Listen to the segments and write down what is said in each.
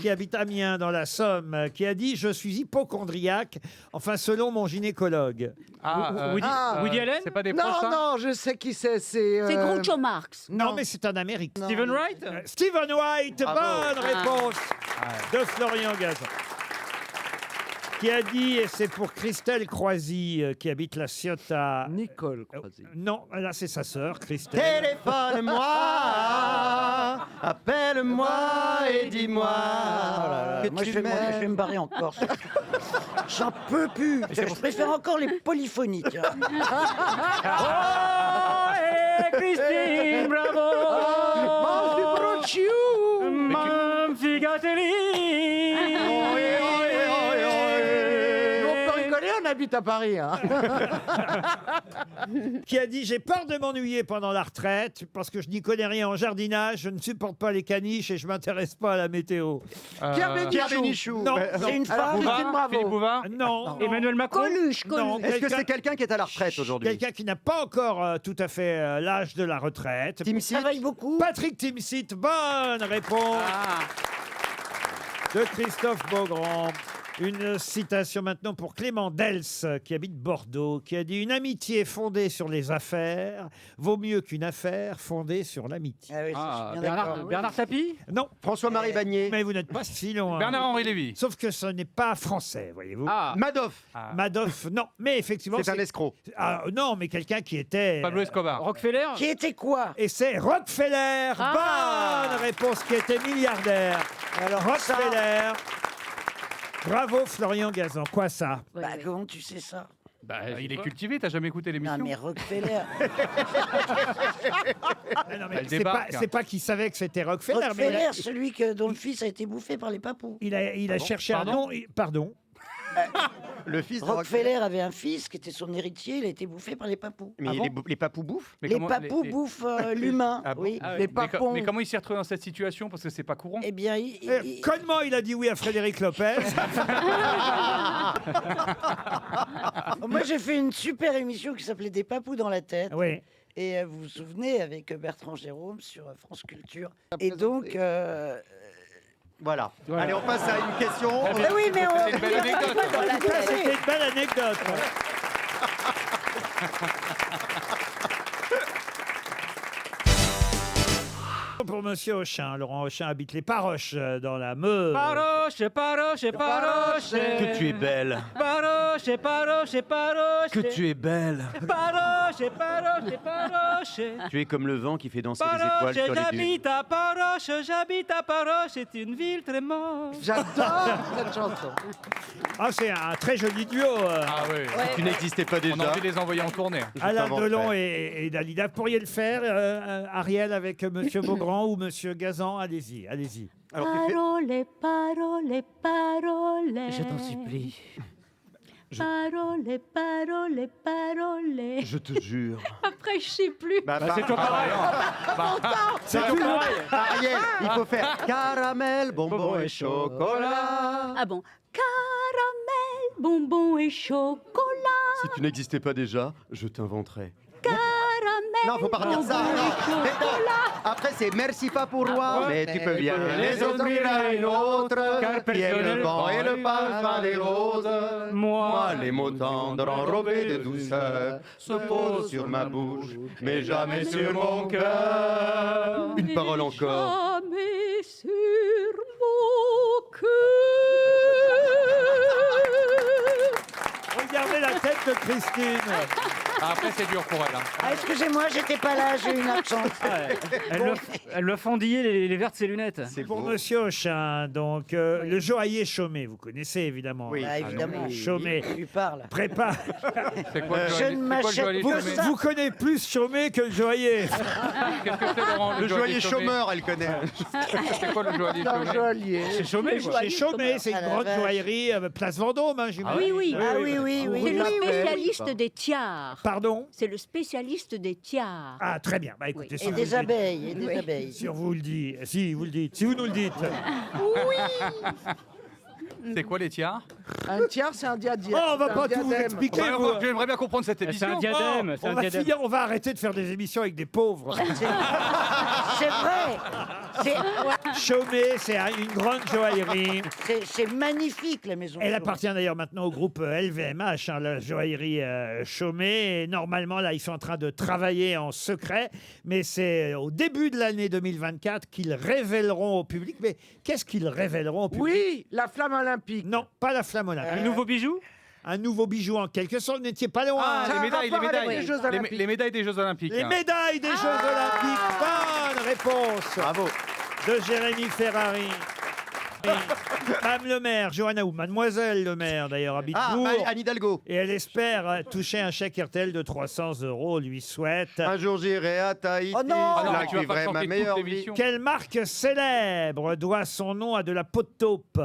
qui habite Amiens dans la Somme, qui a dit « Je suis hypochondriaque, enfin selon mon gynécologue ». Woody Allen? C'est pas des Non, proches, ça? non, je sais qui c'est. C'est Groucho Marx. Non, mais c'est un Américain. Stephen Wright? Stephen White, Bravo. bonne réponse de Florian Gazan. Qui a dit, et c'est pour Christelle Croisy, qui habite la Ciotat. Nicole Croisy. Non, là c'est sa sœur, Christelle. Téléphone-moi, appelle-moi et dis-moi que Moi, tu je vais m'aimes. me barrer encore. J'en peux plus. Je préfère encore les polyphoniques. Christine, bravo! Mange du brochou. Mam Figatelli! Nous, on peut rigoler, on habite à Paris. Hein. Qui a dit, j'ai peur de m'ennuyer pendant la retraite, parce que je n'y connais rien en jardinage, je ne supporte pas les caniches et je m'intéresse pas à la météo. Pierre Bénichou. Bénichou. Non, C'est une Alors, femme. Christine Bravo. Philippe Bouvard? non, Emmanuel Macron? Coluche, non, Coluche. Est-ce que c'est quelqu'un qui est à la retraite aujourd'hui? quelqu'un qui n'a pas encore tout à fait l'âge de la retraite. Tim Il Seat? travaille beaucoup. Patrick Timsit, bonne réponse de Christophe Beaugrand. Une citation maintenant pour Clément Dels, qui habite Bordeaux, qui a dit « Une amitié fondée sur les affaires vaut mieux qu'une affaire fondée sur l'amitié. Ah oui, je suis bien d'accord. Bernard Tapie? » Non, François-Marie Bagné? mais vous n'êtes pas si loin. Bernard-Henri Lévy? Sauf que ce n'est pas français, voyez-vous. Madoff? Madoff, non. Mais effectivement, C'est un escroc. Ah, non, mais quelqu'un qui était... Pablo Escobar? Rockefeller? Qui était quoi? Et c'est Rockefeller. Bonne réponse, qui était milliardaire. Alors, Rockefeller. Bravo, Florian Gazan. Quoi ça? Bah, comment tu sais ça? Il est cultivé, t'as jamais écouté Non, l'émission? mais Rockefeller. Non, mais Elle c'est débarque. pas qu'il savait que c'était Rockefeller. mais Rockefeller, celui dont le fils a été bouffé par les papous. il a cherché un nom. Pardon. Le fils de Rockefeller avait un fils qui était son héritier, il a été bouffé par les papous. Mais les papous bouffent? Mais Les comment- papous bouffent l'humain, Ah bon oui. Ah ouais. Les Mais papons. mais comment il s'est retrouvé dans cette situation? Parce que c'est pas courant. Eh bien, Connement, il a dit oui à Frédéric Lopez. moi j'ai fait une super émission qui s'appelait Des papous dans la tête. Oui. Et vous vous souvenez, avec Bertrand Jérôme sur France Culture. Et donc... Voilà. Allez, on passe à une question. Eh oui, mais C'est une belle anecdote. Ça, c'était une belle anecdote. Pour Monsieur Auchin, Laurent Auchin habite les Paroches dans la Meuse. Paroche, paroche, paroche. Que tu es belle. Paroche, paroche, paroche. Que tu es belle. Paroche, paroche, paroche. Tu es comme le vent qui fait danser les Paroche, étoiles sur les dunes. j'habite à Paroche, c'est une ville très morte. J'adore cette chanson. Ah, c'est un très joli duo. Ah oui. Tu n'existais pas On a déjà. envie de les envoyer en tournée. Alain t'inventerai. Delon et Dalida. Vous pourriez le faire, Ariel, avec Monsieur Beaugrand ou Monsieur Gazan? Allez-y, allez-y. Alors, tu fais- Parole, parole, parole. Je t'en supplie. Parole, parole, parole. Je te jure. Après, je sais plus. C'est toujours pareil. C'est plus long. Ariel, il faut faire caramel, bonbon et chocolat. Ah bon. Caramel, bonbon et chocolat. Si tu n'existais pas déjà, je t'inventerai. Caramel. Non, faut pas redire ça. bonbon et non. Mais non. Après, c'est merci pas pour moi, mais tu peux bien les offrir à une autre. Qui est le vent et le parfum des roses. Moi, les mots tendres enrobés de douceur se posent sur ma bouche, mais jamais sur mon cœur. Une parole encore. Jamais sur mon cœur. Regardez la tête de Christine. Après, c'est dur pour elle. Hein. Ah, excusez-moi, j'étais pas là, j'ai eu une absence. Elle lui a fendillé les verres de ses lunettes. C'est Pour beau. Monsieur Auchin, donc, le joaillier Chaumet, vous connaissez évidemment. Oui. Bah, évidemment. Chaumet Tu parles. prépare. C'est quoi le Je joaillier- ne c'est quoi le m'achète joaillier que Chaumet? ça. Vous connaissez plus Chaumet que le joaillier. Qu'est-ce que c'est, Laurent? Le joaillier chômeur, elle connaît. C'est quoi le joaillier Un Chaumet? joaillier. C'est chômé, quoi. Chez Chaumet, c'est Ah, une la grande vache. joaillerie, place Vendôme, hein, j'imagine. Oui, oui. Ah oui, oui, oui. C'est le l'appelle. spécialiste des tiares. Pardon? C'est le spécialiste des tiares. Ah, très bien. Bah écoutez, Oui. si Et vous des le dites. abeilles, et des abeilles. Si on vous le dit, si vous le dites, si vous nous le dites. C'est quoi les tiares? Un tiers, c'est un diadème. Oh, on va C'est pas un tout vous diadème. expliquer. Ouais, vous. J'aimerais bien comprendre cette C'est émission. un diadème. C'est on un va diadème. finir, on va arrêter de faire des émissions avec des pauvres. c'est vrai. Chaumet, c'est une grande joaillerie. C'est magnifique, la maison. Elle Chaumet. appartient d'ailleurs maintenant au groupe LVMH, hein, la joaillerie Chaumet. Et normalement, là, ils sont en train de travailler en secret. Mais c'est au début de l'année 2024 qu'ils révéleront au public. Mais qu'est-ce qu'ils révéleront au public? Oui, la flamme olympique. Non, pas la flamme olympique. Un nouveau bijou? Un nouveau bijou en quelque sorte. Vous n'étiez pas loin. Ah, Ça a les médailles, les rapport avec médailles. les Jeux Olympiques. Les médailles des Jeux Olympiques. Les hein. médailles des Jeux Olympiques. Bonne réponse Bravo. de Jérémy Ferrari. Madame le maire, Johanna ou Mademoiselle le maire d'ailleurs, habite Ah, Bourg. Anne Hidalgo. Et elle espère toucher un chèque RTL de 300 €. Lui souhaite. Un jour j'irai à Tahiti. Oh non. Ah non, là mais tu vas pas vivrai ma chanter meilleure toute vie. l'émission. Quelle marque célèbre doit son nom à de la peau de taupe?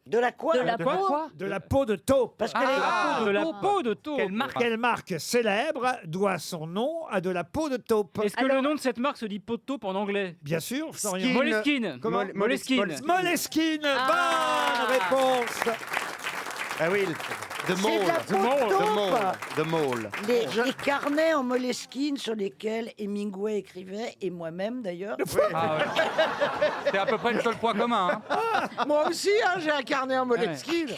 De la quoi? De la peau. De la peau de taupe. Parce qu'elle est Ah, De la peau de taupe. Quelle marque célèbre doit son nom à de la peau de taupe? Est-ce que le nom de cette marque se dit peau de taupe en anglais? Bien sûr, Florian. Skin. Moleskine. Comment Moleskine. Moleskine. Bonne réponse. Ah oui, de c'est Mole. de la peau de taupe. De Mole. Les carnets en moleskine sur lesquels Hemingway écrivait, et moi-même d'ailleurs. Ah, ouais. C'est à peu près le seul point commun. Hein. Moi aussi, hein, j'ai un carnet en moleskine.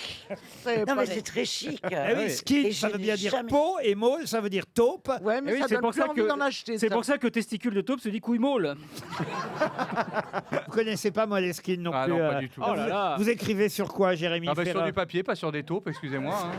C'est Non, pas mais les- c'est très chic. Eh oui, skin, Et ça je veut n'ai bien dire jamais- peau, et mole, ça veut dire taupe. Ouais, mais Eh oui, ça c'est donne pour plus ça envie que d'en acheter. c'est ça. pour ça que testicule de taupe se dit couille môle. Vous connaissez pas Moleskine non Ah plus. non, pas du tout. Oh là là. Vous écrivez sur quoi, Jérémy Ah bah, sur Ferrari du papier, pas sur des taupes, excusez-moi. hein.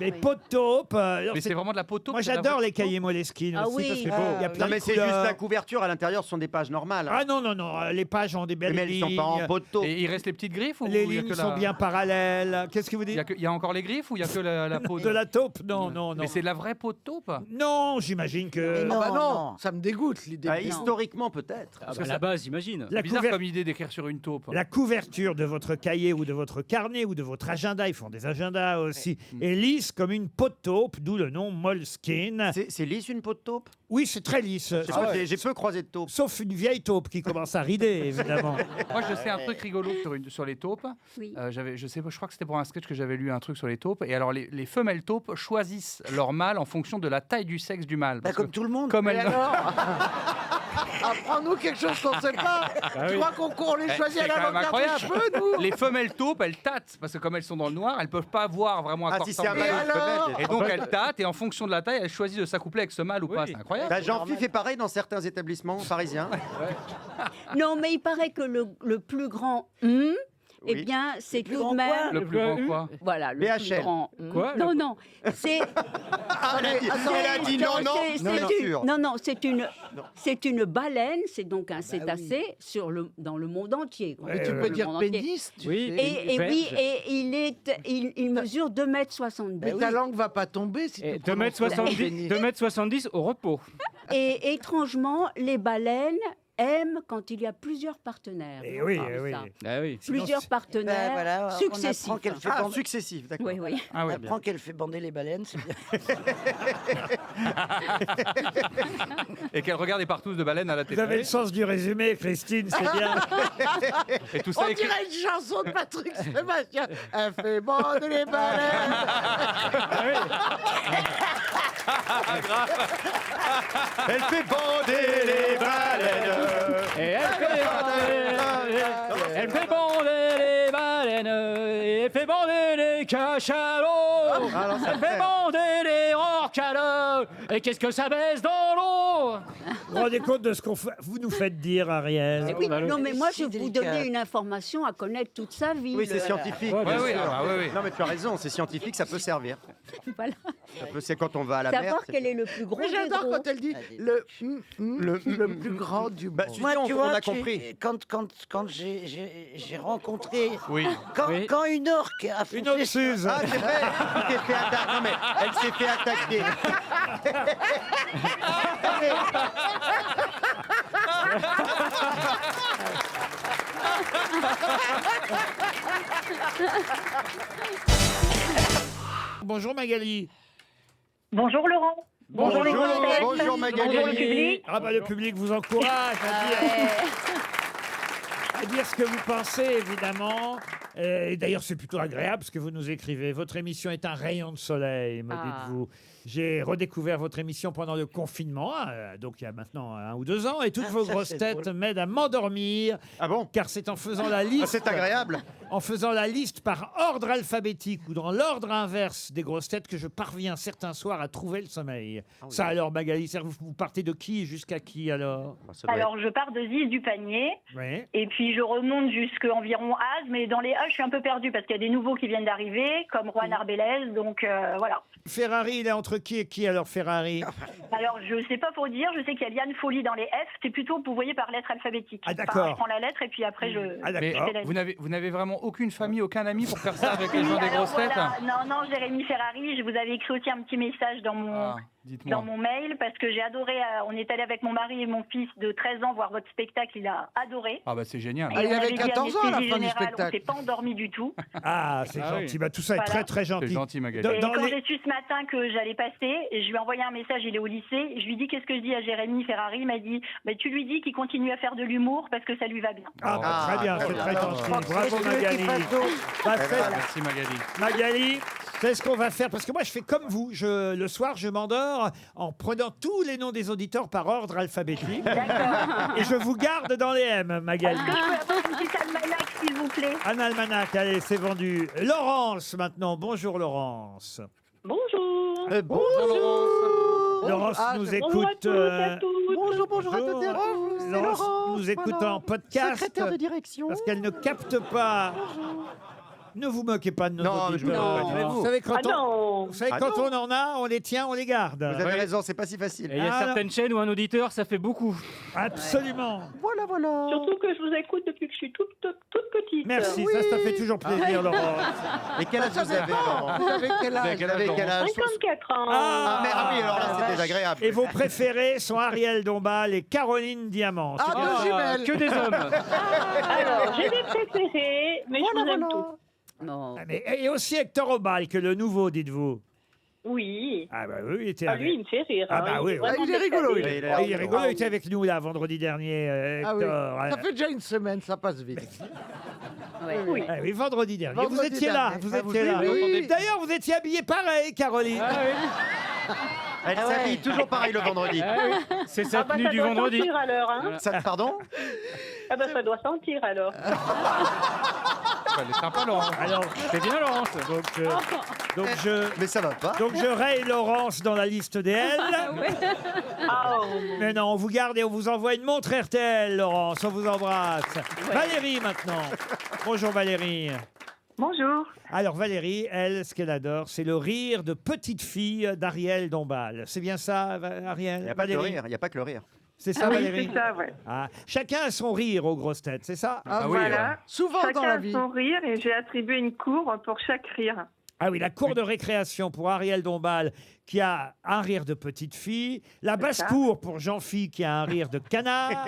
Mais peau de taupe. alors Mais c'est- c'est vraiment de la peau de taupe. Moi c'est de la j'adore vraie les taupe. cahiers Moleskine Ah aussi oui. parce que Ah, il y a plein Non, mais de c'est juste couleurs. la couverture. À l'intérieur, ce sont des pages normales. Ah non, non, non, les pages ont des belles mais elles lignes. sont pas en peau de taupe. Et il reste les petites griffes ou Les il y a lignes que sont la- bien parallèles. Qu'est-ce que vous Il y, dites a il y a encore les griffes ou il y a que la peau De la taupe? Non, non, non. Mais c'est de la vraie peau de taupe. Non, j'imagine que... Mais Ah bah Non, non, non. ça me dégoûte l'idée. Ah, historiquement, peut-être. Ah bah, à la base, imagine. La, Bizarre couver- comme idée d'écrire sur une taupe. la couverture de votre cahier ou de votre carnet ou de votre agenda, ils font des agendas aussi, est lisse comme une peau de taupe, d'où le nom Moleskine. C'est lisse une peau de taupe. Oui, c'est très lisse. Je sais pas, j'ai peu croisé de taupe. Sauf une vieille taupe qui commence à rider, évidemment. Moi, je sais un truc rigolo sur les taupes. Oui. Je crois que c'était pour un sketch que j'avais lu un truc sur les taupes. Et alors, les femelles taupes choisissent leur mâle en fonction de la taille du sexe du mâle. Bah, Parce comme que tout le monde. comme Et elles- alors Apprends-nous quelque chose qu'on sait pas. Tu oui. crois qu'on les Eh, choisit à c'est la quand même longueur des incroyable. cheveux, nous Les femelles taupes, elles tâtent parce que comme elles sont dans le noir, elles peuvent pas voir vraiment à Ah, quoi si c'est un ressemble. mâle ou une alors femelle. Et donc elles tâtent et en fonction de la taille, elles choisissent de s'accoupler avec ce mâle ou pas. Oui. C'est incroyable. Bah, Jean-Phi fait pareil dans certains établissements parisiens. Non, mais il paraît que le plus grand eh Oui. bien, c'est plus tout grand de même. quoi Le plus grand quoi Voilà, le BHL. plus grand. Quoi, Non, le- non, c'est. Ah, elle a dit non, non. c'est- Non, c'est non, une- sûr. non, non, c'est une baleine, c'est donc un cétacé dans le monde entier. quoi. Mais tu Dans peux le dire monde entier. pénis, tu Oui. sais. Et Belge. oui, et il mesure 2,70 Mais m. ta langue va pas tomber si Et tu prononces le mot 2m70, pénis. 2m70 au repos. Et étrangement, les baleines aiment quand il y a plusieurs partenaires. Eh oui, Ah, eh oui. ça. Ah oui. Sinon, Plusieurs partenaires Ben voilà, on successifs. apprend qu'elle fait Ah, bander. successif, d'accord. Oui, oui. Ah On ouais. apprend qu'elle fait bander les baleines, c'est bien. Et qu'elle regarde les partous de baleines à la Vous avez télé. le sens du résumé, Christine, c'est bien. Et tout On ça écrit. dirait une chanson de Patrick Sébastien. Elle fait bander les baleines. Elle fait bander les baleines. Et elle fait bander les baleines, et elle fait bander les cachalots, elle fait bander les orcalots, et qu'est-ce que ça baisse dans l'eau? Vous vous rendez compte de ce vous nous faites dire, Ariel? Eh oui, bah, non, mais moi, je c'est vais vous délicat. donner une information à connaître toute sa vie. Oui, c'est scientifique. Ouais, Ouais, bien oui, sûr. ah, ouais, oui. Non, mais tu as raison, c'est scientifique, ça peut servir. Voilà. C'est quand on va à la mer. Savoir c'est- quel est le plus gros Mais j'adore des quand elle dit le plus grand du Bah, monde. tu Moi, dis, tu on vois, a compris. quand j'ai rencontré... Oui. Oui. Quand une orque a Une foncé autre Suze. Ah, c'est vrai, tu t'es fait attaquer. Non, mais elle s'est fait attaquer. Bonjour Magali. Bonjour Laurent. Bonjour, les grosses têtes. bonjour Magali. Bonjour le public. Ah bah le public vous encourage à dire ce que vous pensez, évidemment. Et d'ailleurs, c'est plutôt agréable ce que vous nous écrivez. Votre émission est un rayon de soleil, me dites-vous. J'ai redécouvert votre émission pendant le confinement, donc il y a maintenant 1 ou 2 ans, et toutes vos grosses têtes m'aident à m'endormir. Ah bon? Car c'est en faisant la liste. C'est agréable. En faisant la liste par ordre alphabétique ou dans l'ordre inverse des grosses têtes que je parviens certains soirs à trouver le sommeil. Ça alors, Magali, vous partez de qui jusqu'à qui alors? Alors, je pars de Ziz du Panier. Oui. Et puis, je remonte jusqu'à environ Az. Mais dans les A, je suis un peu perdue parce qu'il y a des nouveaux qui viennent d'arriver, comme Juan Arbelez. Donc, voilà. Ferrari, il est entre qui et qui alors, Ferrari? Alors, je ne sais pas pour dire. Je sais qu'il y a Liane Folly dans les F. C'est plutôt, vous voyez, par lettre alphabétique. Ah, d'accord. Enfin, je prends la lettre et puis après, je... Ah, Mais d'accord. vous n'avez vraiment aucune famille, aucun ami pour faire ça avec les gens des Alors, grosses têtes? voilà. Non, Jérémy Ferrari, je vous avais écrit aussi un petit message dans mon... Dites-moi. Dans mon mail, parce que j'ai adoré, on est allé avec mon mari et mon fils de 13 ans voir votre spectacle, il a adoré. Ah bah c'est génial. Et il on avait dit 14 ans à la anesthésie fin du générale, spectacle. On s'est pas endormi du tout. Ah, c'est Ah gentil. oui. Bah, tout ça est Voilà. très très gentil. C'est gentil, Magali. Et Dans quand les- j'ai su ce matin que j'allais passer, et je lui ai envoyé un message, il est au lycée, je lui dis qu'est-ce que je dis à Jérémy Ferrari, il m'a dit bah, tu lui dis qu'il continue à faire de l'humour parce que ça lui va bien. Ah, bah, très bien, très c'est bien. très gentil. Bravo, C'est celui qui Magali. passe d'eau. Bah, faites- Merci Magali. Magali, c'est ce qu'on va faire parce que moi je fais comme vous. Le soir, je m'endors en prenant tous les noms des auditeurs par ordre alphabétique et je vous garde dans les M, Magali. Est-ce que je peux avoir une petite almanach, s'il vous plaît? Un almanach, allez, c'est vendu. Laurence maintenant. Bonjour Laurence. Bonjour. Laurence Ah, nous c'est- Bonjour à écoute. tous et à toutes. Bonjour à toutes et à tous. C'est Laurence Laurence, nous écoute voilà. en podcast Secrétaire de direction. parce qu'elle ne capte pas. Ne vous moquez pas de nos Non, mais je me auditeurs. moque pas de vous. Vous savez, quand, Ah non. vous savez, Ah quand non. on en a, on les tient, on les garde. Vous avez raison, c'est pas si facile. Et il y a Ah, certaines chaînes où un auditeur, ça fait beaucoup. Absolument. Voilà, voilà. Surtout que je vous écoute depuis que je suis toute petite. Merci, ça fait toujours plaisir, Laurence. Et quel âge vous avez, Laurent? Vous avez quel âge? Vous avez quel âge? 54 ans. Ah, mais oui, alors là, c'est désagréable. Et vos préférés sont Ariel Dombal et Caroline Diamant. Ah, deux jumelles. Que des hommes. Alors, j'ai des préférés, mais je vous aime tous. Non. Ah, mais, et aussi Hector Obal, que le nouveau, dites-vous. Oui. Ah bah oui, il était Ah, avec... lui, il me fait rire. Ah hein, bah est oui, vraiment il est rigolo, décalé. il est- Ah, il est rigolo, il était avec nous là vendredi dernier, Ah oui. Hector. Ça fait déjà une semaine, ça passe vite. Oui. Ah oui, vendredi dernier. Vous Vendredi étiez là, dernier. vous Ah, étiez là. oui. D'ailleurs, vous étiez habillé pareil, Caroline. Elle s'habille toujours pareil le vendredi. C'est Ah sa bah, tenue ça du doit vendredi. sentir alors, hein. Ça, pardon? Ah bah, ça doit sentir alors. Elle est sympa Laurent. Alors, C'est bien, Laurence. Mais ça va pas. donc je raye Laurence dans la liste des L. Ah, oh. Mais non, on vous garde et on vous envoie une montre RTL, Laurence. On vous embrasse. Valérie, maintenant. Bonjour, Valérie. Bonjour. Alors, Valérie, elle, ce qu'elle adore, c'est le rire de petite fille d'Ariel Dombal. C'est bien ça, Ariel? Il n'y a pas que le Valérie rire. Il n'y a pas que le rire. C'est ça, Valérie? ça, ouais. Ah, chacun a son rire aux grosses têtes, c'est ça? Ah, oui, Souvent dans la vie. rire et j'ai attribué une cour pour chaque rire. Ah oui, la cour de récréation pour Ariel Dombal, qui a un rire de petite fille. La basse-cour pour Jean-Phi, qui a un rire de canard.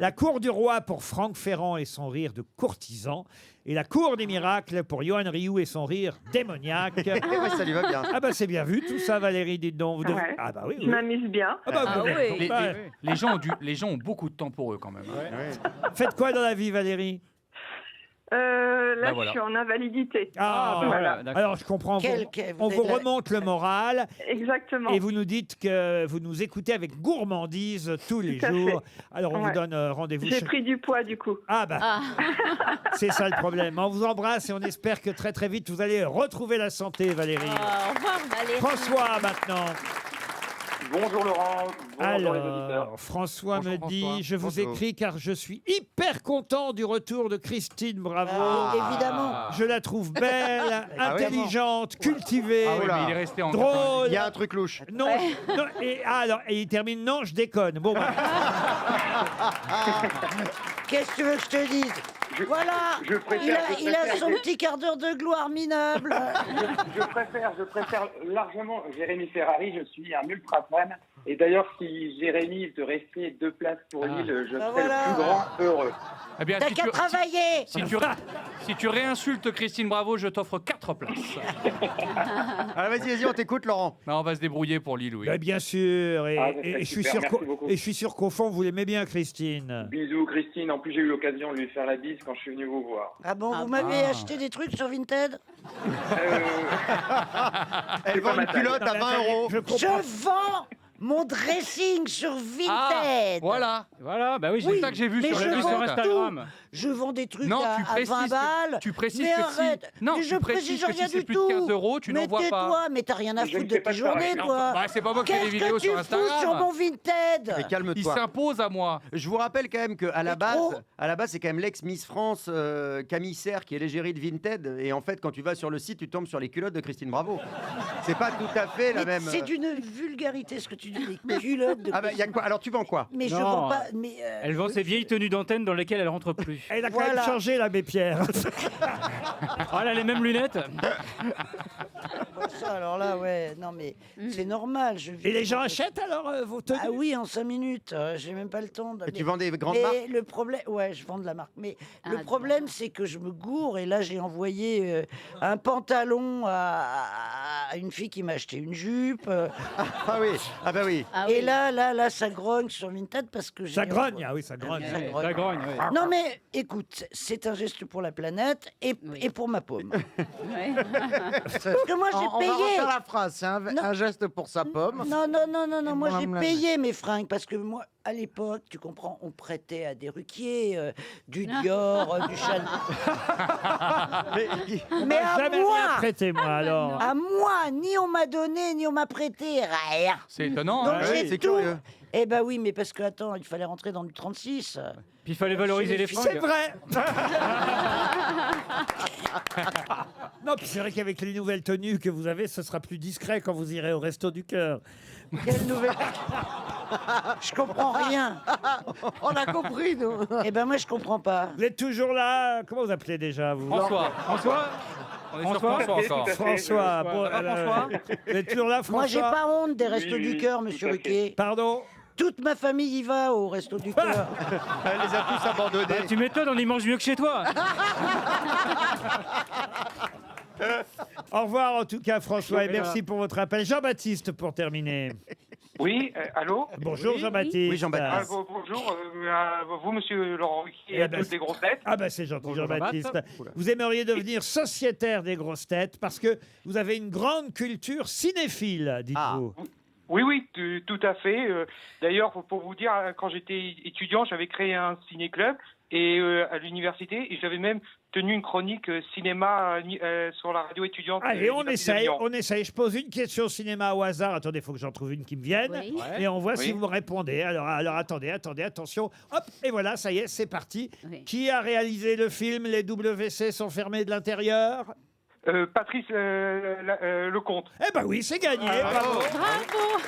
La cour du roi pour Franck Ferrand et son rire de courtisan. Et la cour des miracles pour Johan Rioux et son rire démoniaque. Ouais, ça lui va bien. Ah bah c'est bien vu tout ça, Valérie, dites donc. Vous devez- Ouais. Ah bah oui, Je oui. m'amuse bien. Ah bah, vous Ah devez- oui. Ouais. Les gens ont beaucoup de temps pour eux quand même. Faites quoi dans la vie, Valérie? Là, Bah, voilà. je suis en invalidité. Ah, voilà. alors je comprends. On vous remonte le moral Exactement. et vous nous dites que vous nous écoutez avec gourmandise tous les Tout à jours. Alors on vous Ouais. donne rendez-vous. J'ai pris du poids, du coup. Ah bah, c'est ça le problème. On vous embrasse et on espère que très très vite vous allez retrouver la santé, Valérie. Au revoir, Valérie. François maintenant. Bonjour Laurent, bonjour les auditeurs. Alors, François Bonjour, me dit, François. je vous Bonjour. écris car je suis hyper content du retour de Christine Bravo. Évidemment. Je la trouve belle, Ah oui. intelligente, cultivée, Ah oui, Oula. mais il est resté en drôle. Il y a un truc louche. Non, non, et, et il termine, non, je déconne. Bon, bah, Qu'est-ce que tu veux que je te dise? Voilà, je préfère- il a son petit quart d'heure de gloire minable. Je préfère largement Jérémy Ferrari, je suis un ultra fan. Et d'ailleurs, si Jérémy te restait 2 places pour Lille, je serais voilà. le plus grand heureux. Eh bien, T'as qu'à travailler. si tu réinsultes Christine Bravo, je t'offre 4 places. Alors vas-y, on t'écoute, Laurent. Non, on va se débrouiller pour Lille, oui. Ben, bien sûr. Et, Ah, ça et serait je suis super, sûr merci beaucoup. et je suis sûr qu'au fond, vous l'aimez bien, Christine. Bisous Christine, en plus j'ai eu l'occasion de lui faire la bise quand je suis venu vous voir. Ah bon, vous m'avez acheté des trucs sur Vinted? Elle vend une culotte à 20 euros. Je vends mon dressing sur Vinted. Voilà. Voilà, bah oui, j'ai Oui, ça que j'ai vu mais sur je le vends sur Instagram. Je vends des trucs Non, à, tu à précises 20 que- balles. tu précises mais que si- arrête. non, mais tu je précises précise que rien si c'est du plus de tout. 15 euros, tu mais n'envoies pas. tais-toi, mais t'as rien à Je foutre ne de fais pas tes de journées, pareil. toi. Bah, c'est pas moi qui fais les Qu'est-ce vidéos que tu sur fous Instagram. sur mon Vinted? Mais Il calme-toi. s'impose à moi. Je vous rappelle quand même qu'à la trop. base, c'est quand même l'ex-Miss France Camille Serre qui est l'égérie de Vinted. Et en fait, quand tu vas sur le site, tu tombes sur les culottes de Christine Bravo. C'est pas tout à fait la Mais même. c'est d'une vulgarité ce que tu dis, les culottes de. Ah bah, y a quoi? Alors tu vends quoi? Mais je Non. vends pas. Mais Elle vend ses vieilles tenues d'antenne dans lesquelles elle rentre plus. Elle a quand Voilà. même changé, l'abbé Pierre. Oh, elle a les mêmes lunettes. ça, alors là, ouais, non mais c'est normal. Et les gens achètent alors vos tenues? Ah oui, en 5 minutes. J'ai même pas le temps. Et tu vends des grandes marques? Mais le problème, ouais, je vends de la marque. Mais le Ah, problème, c'est que je me gourre. Et là, j'ai envoyé un pantalon à une fille qui m'a acheté une jupe. Ah oui, ah bah oui. Ah Et oui. là, ça grogne sur Vinted parce que j'ai. Ça grogne, ah oui, ça grogne. Ça grogne. La grogne, oui. Non mais écoute, c'est un geste pour la planète et, Oui. et pour ma paume. Ouais. Parce que moi j'ai On va payé. refaire la phrase. C'est un, Non. un geste pour sa pomme. Non, moi j'ai Madame la- payé mes fringues parce que moi, à l'époque, tu comprends, on prêtait à des Ruquier, du Dior, du Chanel. Mais à Jamais rien moi, prêté, moi, alors. à moi, ni on m'a donné, ni on m'a prêté, rien. C'est étonnant. Donc hein. j'ai c'est tout. curieux. Eh ben oui, mais parce que attends, il fallait rentrer dans le 36. Puis il fallait valoriser les fringues. C'est vrai. Non, puis c'est vrai qu'avec les nouvelles tenues que vous avez, ce sera plus discret quand vous irez au Resto du Cœur. Quelle nouvelle. Je comprends rien. On a compris, nous. Eh ben moi je comprends pas. Vous êtes toujours là? Comment vous appelez déjà, vous? François. François. On est sur François. François encore. Tout à fait. François. Bon, François. vous êtes toujours là, François? Moi j'ai pas honte des restos Oui, du oui, cœur, tout monsieur à fait. Ruquier. Pardon? Toute ma famille y va au resto du cœur. Elle les a tous abandonnés. Bah, tu m'étonnes, on y mange mieux que chez toi. Au revoir en tout cas, François, et merci pour votre appel. Jean-Baptiste, pour terminer. Oui, allô. Bonjour Oui. Jean-Baptiste. Oui, Jean-Baptiste. Bonjour, vous monsieur Laurent Ruquier Eh et ben, toutes les grosses têtes. Ah ben c'est gentil Bonjour, Jean-Baptiste. Jean-Baptiste. Vous aimeriez devenir sociétaire des grosses têtes parce que vous avez une grande culture cinéphile, dites-vous. Oui, tout à fait. D'ailleurs, pour vous dire, quand j'étais étudiant, j'avais créé un ciné-club et à l'université, et j'avais même tenu une chronique cinéma sur la radio étudiante. Allez, on l'Université de essaye, Lyon. on essaye. Je pose une question cinéma au hasard. Attendez, il faut que j'en trouve une qui me vienne. Oui. Et on voit si Oui. vous me répondez. Alors attendez, attention. Hop, et voilà, ça y est, c'est parti. Oui. Qui a réalisé le film Les WC sont fermés de l'intérieur? Patrice Lecomte. Eh ben oui, c'est gagné. Bravo. Bravo.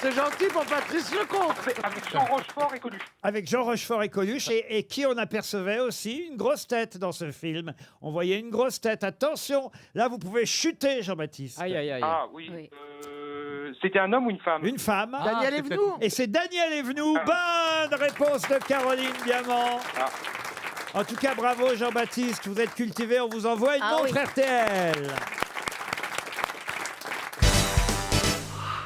C'est gentil pour Patrice Lecomte. Avec Jean Rochefort et Coluche. Avec Jean Rochefort et Coluche, et qui on apercevait aussi une grosse tête dans ce film. On voyait une grosse tête. Attention, là vous pouvez chuter, Jean-Baptiste. Aïe, aïe, aïe. Ah oui. Oui. C'était un homme ou une femme? Une femme. Daniel c'est Evenou. Et c'est Daniel Evenou. Bonne réponse de Caroline Diamant. Ah. En tout cas, bravo Jean-Baptiste. Vous êtes cultivé. On vous envoie une Ah montre oui. RTL.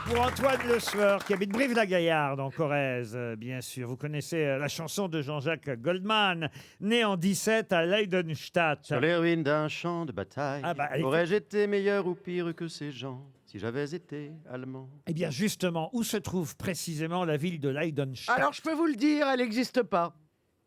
Pour Antoine Le Sueur, qui habite Brive-la-Gaillarde, en Corrèze, bien sûr. Vous connaissez la chanson de Jean-Jacques Goldman, né en 17 à Leidenstadt. Sur les ruines d'un champ de bataille, Ah bah, allez, aurais-je été meilleur ou pire que ces gens si j'avais été allemand? Eh bien, justement, où se trouve précisément la ville de Leidenstadt? Alors, je peux vous le dire, elle n'existe pas.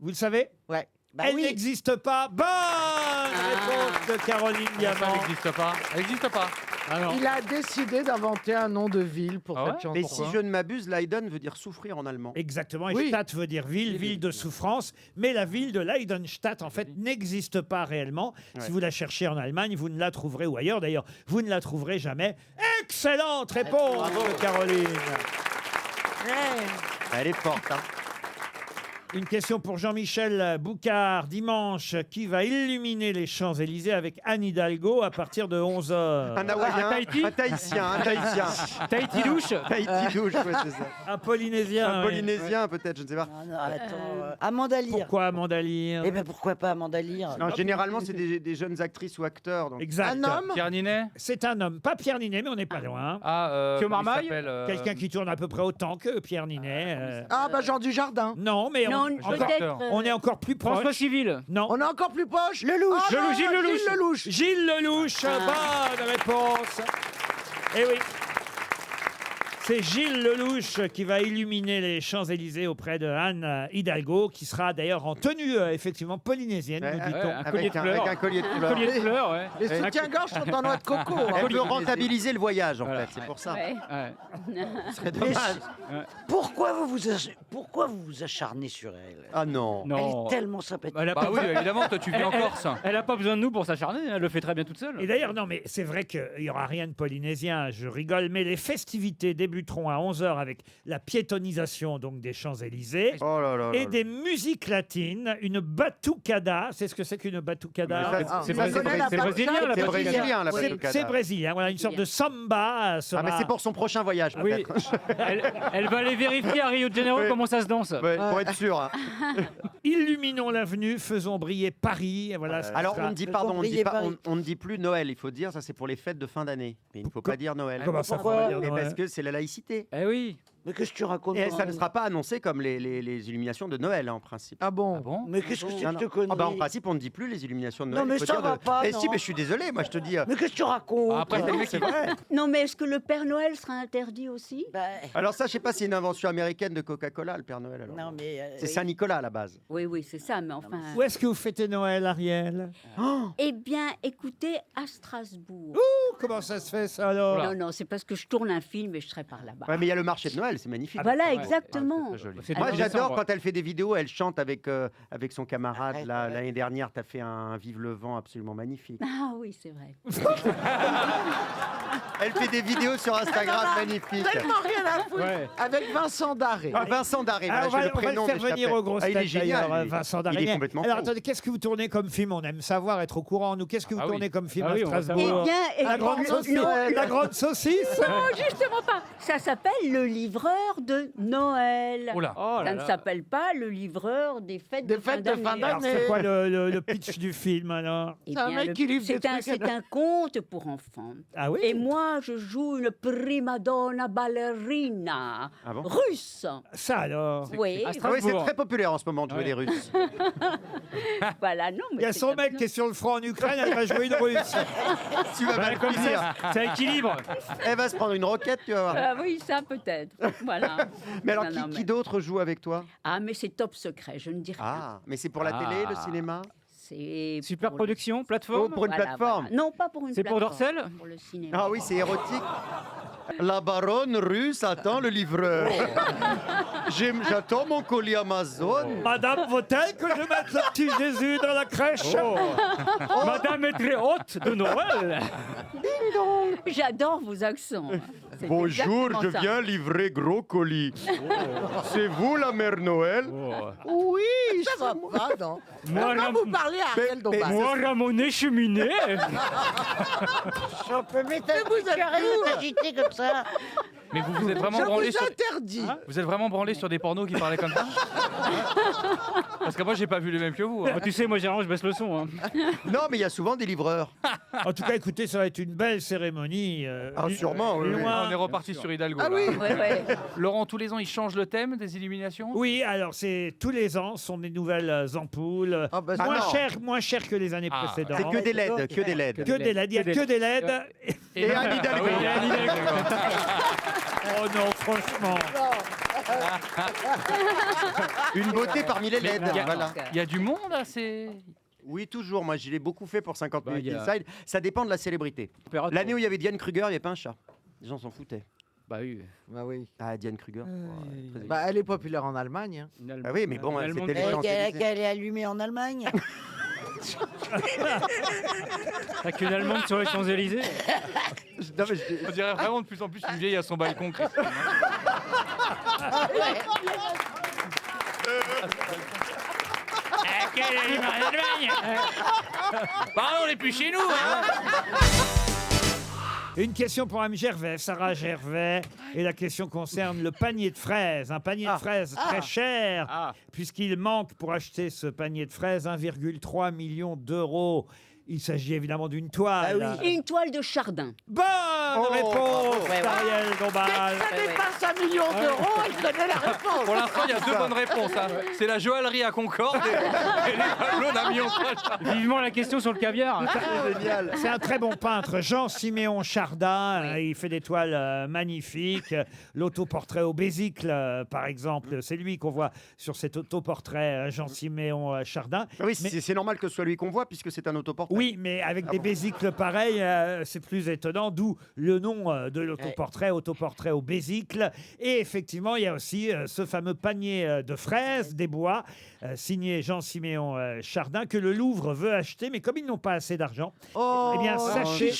Vous le savez? Ouais. Bah Elle oui. n'existe pas. Bonne réponse de Caroline Ça Diamant. n'existe pas. Elle n'existe pas. Ah non. Il a décidé d'inventer un nom de ville pour Ah cette ouais chanson. Mais si je ne m'abuse, Leiden veut dire souffrir en allemand. Exactement. Et Oui. Stadt veut dire ville, ville de souffrance. Mais la ville de Leidenstadt, en fait, n'existe pas réellement. Ouais. Si vous la cherchez en Allemagne, vous ne la trouverez, ou ailleurs d'ailleurs, vous ne la trouverez jamais. Excellente réponse de Caroline. Ouais. Elle est forte, hein. Une question pour Jean-Michel Boucard. Dimanche, qui va illuminer les Champs-Élysées avec Anne Hidalgo à partir de 11h? Un Hawaïen, Tahiti un Tahitien, un Tahitien. Tahiti douche. Tahiti douche, ouais, c'est ça. Un Polynésien. Un oui. Polynésien, peut-être, je ne sais pas. Non, attends. Amanda Lear. Pourquoi Amanda Lear? Eh ben pourquoi pas Amanda Lear? Non, généralement, c'est des jeunes actrices ou acteurs. Donc... Exact. Un homme? Pierre Ninet. C'est un homme. Pas Pierre Ninet, mais on n'est pas loin. Ah, Pio comment il Marmaille s'appelle, Quelqu'un qui tourne à peu près autant que Pierre Ninet. Ah, bah Jean Dujardin. Non, mais Non, on, peut-être. on est encore plus proche. François Civil. Non. On est encore plus poche. Lelouch. Ah, non, Gilles Lelouch. Gilles Lelouch. Gilles Lelouch, bonne réponse. Eh oui. C'est Gilles Lelouch qui va illuminer les Champs-Élysées auprès de Anne Hidalgo, qui sera d'ailleurs en tenue effectivement polynésienne, nous dit-on. un collier de fleurs. Avec un collier de Un fleurs. collier de fleurs, ouais. Les soutiens-gorge sont en noix de coco. hein. Elle veut rentabiliser le voyage, en fait, c'est pour ça. Ouais. Ouais. Ce serait dommage. Pourquoi vous vous acharnez sur elle? Ah non. Elle Non. est tellement sympathique. Elle a Bah pas- oui, évidemment, toi tu vis en Corse. Elle a pas besoin de nous pour s'acharner, elle le fait très bien toute seule. Et d'ailleurs, non, mais c'est vrai qu'il n'y aura rien de polynésien, je rigole, mais les festivités débuteront à 11h avec la piétonisation donc des Champs-Élysées Oh là là. et des musiques latines, une batucada. C'est ce que c'est qu'une batucada? C'est Ça connaît la brésilien, batucada. la C'est batucada. brésilien, la C'est batucada. brésilien, voilà, une sorte de samba. Ah, sera- mais c'est pour son prochain voyage, Oui, peut-être. elle va aller vérifier à Rio de Janeiro Oui. comment ça se danse. Ouais, pour être sûr. hein. Illuminons l'avenue, faisons briller Paris. Et voilà, ce Alors, sera- on ne dit, Le pardon, on ne dit, Cambrier pas, Paris. on ne dit plus Noël, il faut dire, ça c'est pour les fêtes de fin d'année. Mais il ne faut pas dire Noël. Comment ça, Pourquoi faut pas dire Mais Noël parce que c'est la laïcité. Eh oui. Mais qu'est-ce que tu racontes? Et quand ça ne même sera pas annoncé comme les illuminations de Noël, hein, en principe. Ah bon? Ah bon? Mais qu'est-ce que c'est Non, que non. te connais? Ah bah, en principe, on ne dit plus les illuminations de Non, Noël. mais il faut ça dire va de- pas, Eh non. si, mais je suis désolé, moi je te dis. Mais qu'est-ce que tu racontes? Après, c'est le mec c'est qui vrai. Non, mais est-ce que le Père Noël sera interdit aussi? Bah, Alors ça, je sais pas, c'est une invention américaine de Coca-Cola, le Père Noël. Alors. non, mais. C'est Saint-Nicolas à la base. Oui, oui, c'est ça, mais enfin. Où est-ce que vous fêtez Noël, Ariel? Eh bien, écoutez, à Strasbourg. Comment ça se fait, ça, alors? Non, non, c'est parce que je tourne un film et je serai par là-bas. Ouais, mais il y a le marché de Noël, c'est magnifique. Voilà, Ouais. exactement. C'est joli. C'est Moi, en j'adore décembre. quand elle fait des vidéos, elle chante avec son camarade. Arrête, Là, arrête. l'année dernière, tu as fait un Vive le vent absolument magnifique. Ah oui, c'est vrai. Elle fait des vidéos sur Instagram magnifiques. Tellement rien à foutre. Ouais. Avec Vincent Daré. Ah, Vincent Daré, Ah, voilà, j'ai on va le prénom. le faire mais je venir t'appelle. aux grosses Ah, il est têtes, génial, d'ailleurs, lui. Vincent Il est Daré. complètement Alors fou. attendez, qu'est-ce que vous tournez comme film? On aime savoir, être au courant. Nous, qu'est-ce que vous Ah oui. tournez comme film Ah à oui, on va Strasbourg? savoir. Eh bien, La grande non, saucisse. non, La grande saucisse. non, justement pas. Ça s'appelle Le Livreur de Noël. Oh là. Oh Ça là ne là. s'appelle pas Le Livreur des fêtes Des de fin fêtes de fin d'année. Alors, d'année. c'est quoi le pitch du film, alors? Eh C'est un bien, mec qui livre des c'est un, trucs à c'est un conte pour enfants. Ah oui? Et moi, je joue une prima donna ballerina Ah bon russe. Ça, alors? Oui, à Ah oui, c'est Strasbourg. très populaire en ce moment de jouer Ouais. des Russes. voilà, non, mais Il y a c'est son comme mec ça. qui est sur le front en Ukraine, elle va jouer une russe. Tu vas Ouais, mal comme finir. ça, c'est équilibre. Elle va se prendre une roquette, tu vas voir. Ah oui, ça peut-être. Voilà. Mais alors, Non, non, qui mais- d'autre joue avec toi? Ah, mais c'est top secret, je ne dis rien. Ah, mais c'est pour la télé, le cinéma? C'est Super pour production, Oh, plateforme. pour une Voilà, plateforme? voilà. Non, pas pour une C'est pour plateforme. Dorsel Pour le cinéma. Ah oui, c'est érotique. La baronne russe attend le livreur. J'attends mon colis Amazon. Madame, vaut-elle que je mette le petit Jésus dans la crèche? Madame est très haute de Noël. J'adore vos accents. C'est Bonjour, exactement je ça. viens livrer gros colis. C'est vous la mère Noël? Oui, ça va, non? Moi, Comment Ram- vous parlez à Ariel Dombal? Moi, Ramonet Cheminée. On peut mettre Mais vous êtes lourd. agité comme ça. Mais vous êtes vraiment Je branlé vous sur... interdis. Vous êtes vraiment branlé sur des pornos qui parlaient comme ça? Parce que moi, j'ai pas vu les mêmes que vous. hein. Tu sais, moi, généralement, je baisse le son. hein. Non, mais il y a souvent des livreurs. En tout cas, écoutez, ça va être une belle cérémonie. Ah, sûrement, oui, oui. loin. On est reparti sur Hidalgo. Ah là. oui. Ouais, ouais. Laurent, tous les ans, ils changent le thème des illuminations? Oui, alors c'est tous les ans, ce sont des nouvelles ampoules, Ah bah, moins chères que les années Ah, précédentes. C'est que des LED, que des LED. Que des LED, il n'y a que des LED. Et Anne Hidalgo. Ah oui, Anne Hidalgo. Oh non, franchement. Une beauté parmi les LED. il y a- Voilà. Il y a du monde, là, c'est... Oui, toujours. Moi, je l'ai beaucoup fait pour 50 Bah, minutes il y a- inside. Ça dépend de la célébrité. L'année où il y avait Diane Kruger, il n'y avait pas un chat. Les gens s'en foutaient. Bah oui. Bah oui. Ah, Diane Kruger. Très Bah, elle est populaire en Allemagne. hein. Ah oui, mais bon, Une c'était Allemande. les gens. Qu'elle est allumée en Allemagne. T'as qu'une Allemande sur les Champs-Élysées. Non, mais je- On dirait vraiment de plus en plus une vieille à son balcon, Christine. Pardon, on n'est plus chez nous, hein. Une question pour Mme Gervais, Sarah Gervais. Et la question concerne le panier de fraises. Un panier de fraises très cher, puisqu'il manque pour acheter ce panier de fraises 1,3 million d'euros. Il s'agit évidemment d'une toile. Une toile de Chardin. Bonne réponse d'Ariel Dombal. Ça dépasse 1 million d'euros, je connais la réponse. Pour l'instant, il y a deux bonnes réponses. Hein. C'est la joaillerie à Concorde et les tableaux d'un million. Vivement la question sur le caviar. Génial. C'est un très bon peintre, Jean-Siméon Chardin. Il fait des toiles magnifiques. L'autoportrait au Bézicle, par exemple, c'est lui qu'on voit sur cet autoportrait, Jean-Siméon Chardin. Oui, c'est normal que ce soit lui qu'on voit puisque c'est un autoportrait. Oui, mais avec des bésicles pareils, c'est plus étonnant, d'où le nom de l'autoportrait, autoportrait au Bézicle. Et effectivement, il y a aussi ce fameux panier de fraises des bois, signé Jean-Siméon Chardin, que le Louvre veut acheter, mais comme ils n'ont pas assez d'argent, eh bien, sachez...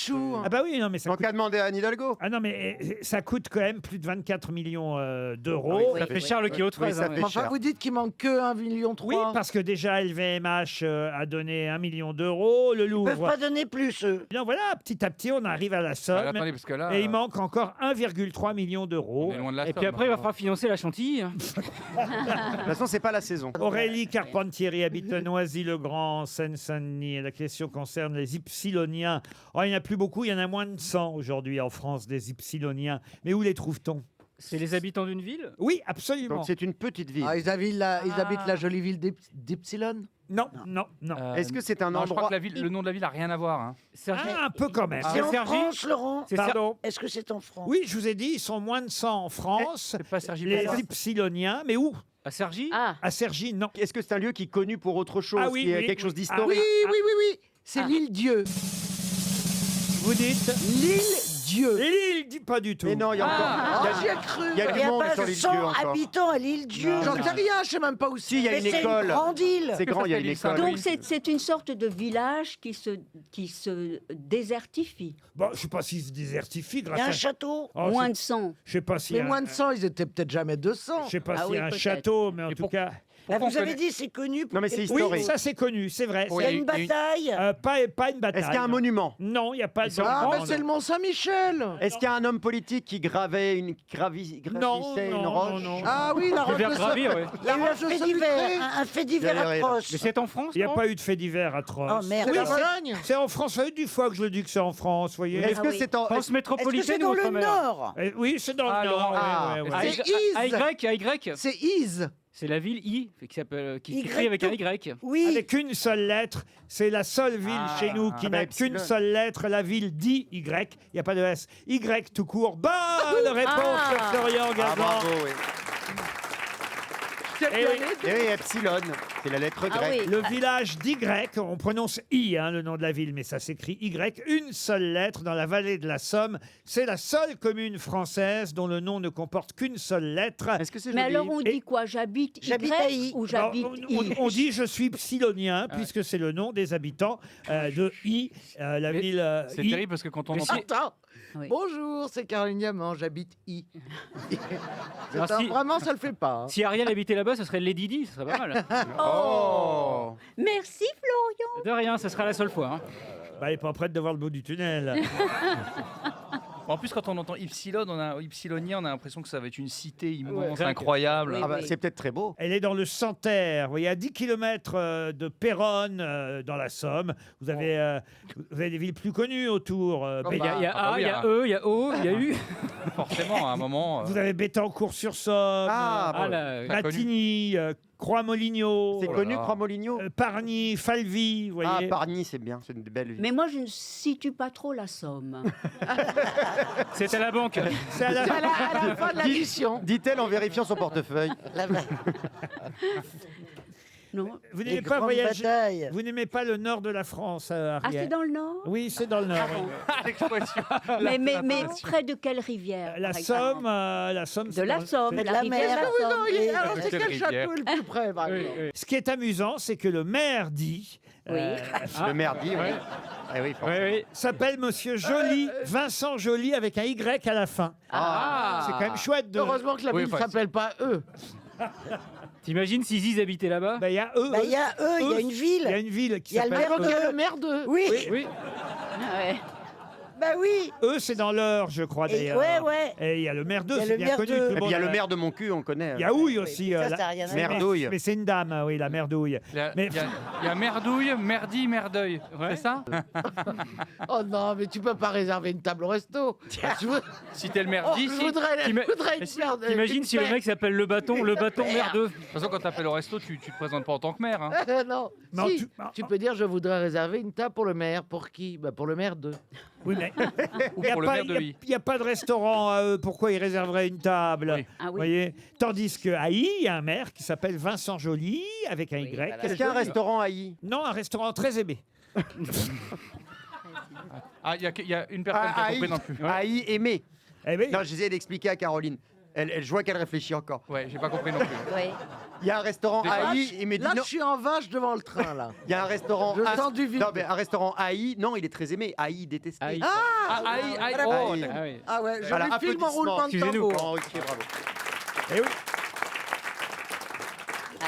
Ah bah oui, non, mais ça coûte... qu'à demander à Anne Hidalgo. Ah non, mais ça coûte quand même plus de 24 millions d'euros. Ça fait cher le kilo de fraises. Enfin, vous dites qu'il manque que 1,3 million. Oui, parce que déjà, LVMH a donné 1 million d'euros. Le Louvre... Ils peuvent pas donner plus, eux. Non, voilà, petit à petit, on arrive à la somme. Attendez, parce que là, Et il manque encore 1,3 million d'euros. on est loin de la Et somme, puis après, il va hein. falloir financer la chantilly. De toute façon, c'est pas la saison. Aurélie Carpentieri habite Noisy-le-Grand, Seine-Saint-Denis. Et la question concerne les Ypsiloniens. Oh, il n'y en a plus beaucoup, il y en a moins de 100 aujourd'hui en France, des Ypsiloniens. Mais où les trouve-t-on? C'est les habitants d'une ville? Oui, absolument. Donc c'est une petite ville. Ils habitent la jolie ville d'Ypsilon. Non, non, non. Est-ce que c'est un non, je crois endroit... que le nom de la ville n'a rien à voir. Hein. Ah, un peu quand même. C'est en Sergi France, Laurent. Pardon. Est-ce que c'est en France? Oui, je vous ai dit, ils sont moins de 100 en France. C'est pas Sergi Les Pérez. Ypsiloniens, mais où? À Sergi? Ah, À Cergy, non. Est-ce que c'est un lieu qui est connu pour autre chose, Ah oui, qui est oui, quelque chose oui. Oui, d'historique? oui. C'est l'île Dieu. Vous dites? L'île Dieu. L'île, dit pas du tout. Mais non, il y a encore... J'y ai cru. Il y a Il du n'y a monde pas sur l'île 100 Dieu encore. habitants à l'île Dieu. J'en sais rien, je sais même pas où Si, il y a Mais une c'est école. une grande île. C'est grand, il y a une école. donc c'est une sorte de village qui se désertifie. Bon, je sais pas s'ils se désertifient Il y grâce a un à... château. Oh, Moins de 100. je sais pas s'il y Mais a... moins de 100, ils étaient peut-être jamais 200. Je sais pas Ah s'il y a oui, un peut-être. château, mais en Et tout pour- cas... Bah, Pourquoi vous on avez connaît- dit c'est connu. pour Non, mais quelle c'est Oui, historique. ça c'est connu, c'est vrai. Il y a une bataille. Pas une bataille. Est-ce qu'il y a un non. monument? Non, il n'y a pas de... Ah, non, mais c'est le Mont Saint-Michel. Est-ce qu'il y a un homme politique qui gravait une Non, gravissait une non, roche? non, non. Ah oui, la Le roche verre de gravé, ouais. Il y a eu un roche de fait Solutré. divers. Un fait divers Il y a rien. atroce. Mais c'est en France? Il n'y a non pas eu de fait divers atroce. Oh merde. C'est la Alors, Pologne. C'est en France, ça fait 10 fois que je le dis que c'est en France, voyez. Est-ce que oui. c'est en... France Est-ce que c'est métropolitaine ou dans le outre-mer? Nord? Oui, c'est dans Ah, le Nord. ah, ouais, ouais, ouais. À C'est Y, Ise. à Y. C'est Ise. C'est la ville I, qui s'appelle, qui Y s'écrit avec un tout- Y. Oui. Avec une seule lettre, c'est la seule ville chez nous qui ah n'a bah, qu'une Epsilon. seule lettre, la ville d'Y. Il n'y a pas de S. Y tout court. Bonne réponse de Florian Ah, Gazan. bravo, oui. Quelle Eh oui. planète? Et oui, Epsilon, c'est la lettre Ah grecque. oui. Le village d'Y, on prononce I, le nom de la ville, mais ça s'écrit Y, une seule lettre dans la vallée de la Somme. C'est la seule commune française dont le nom ne comporte qu'une seule lettre. Est-ce que c'est Mais joli? alors on dit quoi? J'habite J'habite à Y I. ou Alors, j'habite I? on dit je suis Ypsilonien, puisque c'est le nom des habitants de I, la Mais ville C'est I. terrible parce que quand on entend... Attends. Oui. Bonjour, c'est Caroline Diamant, j'habite I. Alors, si- Vraiment, ça le fait pas. hein. Si Ariel habitait là-bas, ce serait Lady Di, ce serait pas mal. Oh! Merci Florian. De rien, ce sera la seule fois. Hein. Bah, elle n'est pas prête de voir le bout du tunnel. En plus, quand on entend Ypsilon, Ypsilonien, on a l'impression que ça va être une cité immense, Ouais. incroyable. Oui. Ah bah, c'est peut-être très beau. Elle est dans le Santerre, vous voyez, à 10 km de Péronne, dans la Somme. Vous avez des villes plus connues autour. Il y a Ah bah A, oui, il y a hein. E, il y a O, il y a U. Forcément, à un moment... Vous avez Bétancourt-sur-Somme, Ah, Ah, bon. là, Pas connu. Matigny, Croix-Moligno, C'est Oh là connu, là. Croix-Moligno? Pargny, Falvy, vous Ah, voyez. Pargny, c'est bien, c'est une belle ville. Mais moi je ne situe pas trop la Somme. c'est à la banque. C'est à la- À la fin de la mission. Dit-elle en vérifiant son portefeuille. Non. Vous Les n'aimez pas grandes voyager. batailles. Vous n'aimez pas le nord de la France, Ah, Ariel? c'est dans le Nord? Oui, c'est dans le nord. Ah bon. L'expression. Mais près de quelle rivière? La par Somme, exemple la Somme. De c'est la dans- Somme, c'est la de la rivière de mer. la Ah oui, Somme. Non, alors c'est Quelle quel rivière château le plus près, par exemple? Ce qui est amusant, c'est que le maire dit. Oui. Le merdi, oui. Eh oui, forcément. Oui, oui. S'appelle Monsieur Joly, Vincent Joly avec un Y à la fin. Ah. C'est quand même chouette de. Heureusement que la Oui, ville enfin, s'appelle pas eux. T'imagines si Ziz habitait là-bas? Ben, il y a eux. Il y a eux, il y a une ville. Il y a une ville qui Il y a le s'appelle maire Eux. de... Le maire de... Oui, Oui. bah oui. Eux, c'est dans l'Eure, je crois, Et d'ailleurs. ouais. Et il y a le maire d'eux, Il y a c'est le bien maire connu. d'eux. tout le Et puis il y a monde, le maire de mon cul, on connaît. Il y a Houille aussi. Ça, ça a rien à voir. Merdouille. Mais c'est une dame, oui, la merdouille. Mais Il y a merdouille, merdi, merdeuil. C'est ça? Oh non, mais tu peux pas réserver une table au resto. Je veux- Si t'es le Oh, merdi, je si. voudrais une merde. T'imagines si le mec s'appelle le bâton merdeux. De toute façon, quand t'appelles au resto, tu te présentes pas en tant que maire. Hein. Non, Mais en si, tout- tu peux dire je voudrais réserver une table pour le maire. Pour qui? Bah pour le maire de. Oui, mais Ou il n'y a, pour le pas- maire de il y a- Huy. il y a pas de restaurant à eux. Pourquoi ils réserveraient une table? Oui. Ah oui. Voyez. Tandis qu'à Hy, il y a un maire qui s'appelle Vincent Joly, avec un Y. voilà. Est-ce qu'il y a un restaurant à I? Non, un restaurant très aimé. Ah, il y a une personne qui a compris non plus. À I aimé. Eh oui. Non, j'essayais d'expliquer à Caroline. Je vois qu'elle réfléchit encore. Ouais, j'ai pas compris non plus. Oui. Il y a un restaurant à I, il me dit Là, non. je suis en vache devant le train là. Il y a un restaurant. Je A- sens du vide. Non, mais un restaurant AI, non, il est très aïe, AI détesté. Aïe. Ah, aïe, aïe, Ah, oh, oui. d'accord. Ah oui. Ah ouais, je Voilà, les filme en applaudissements. roulement de Excusez-nous. tambour. Oh, ok, bravo. Eh oui.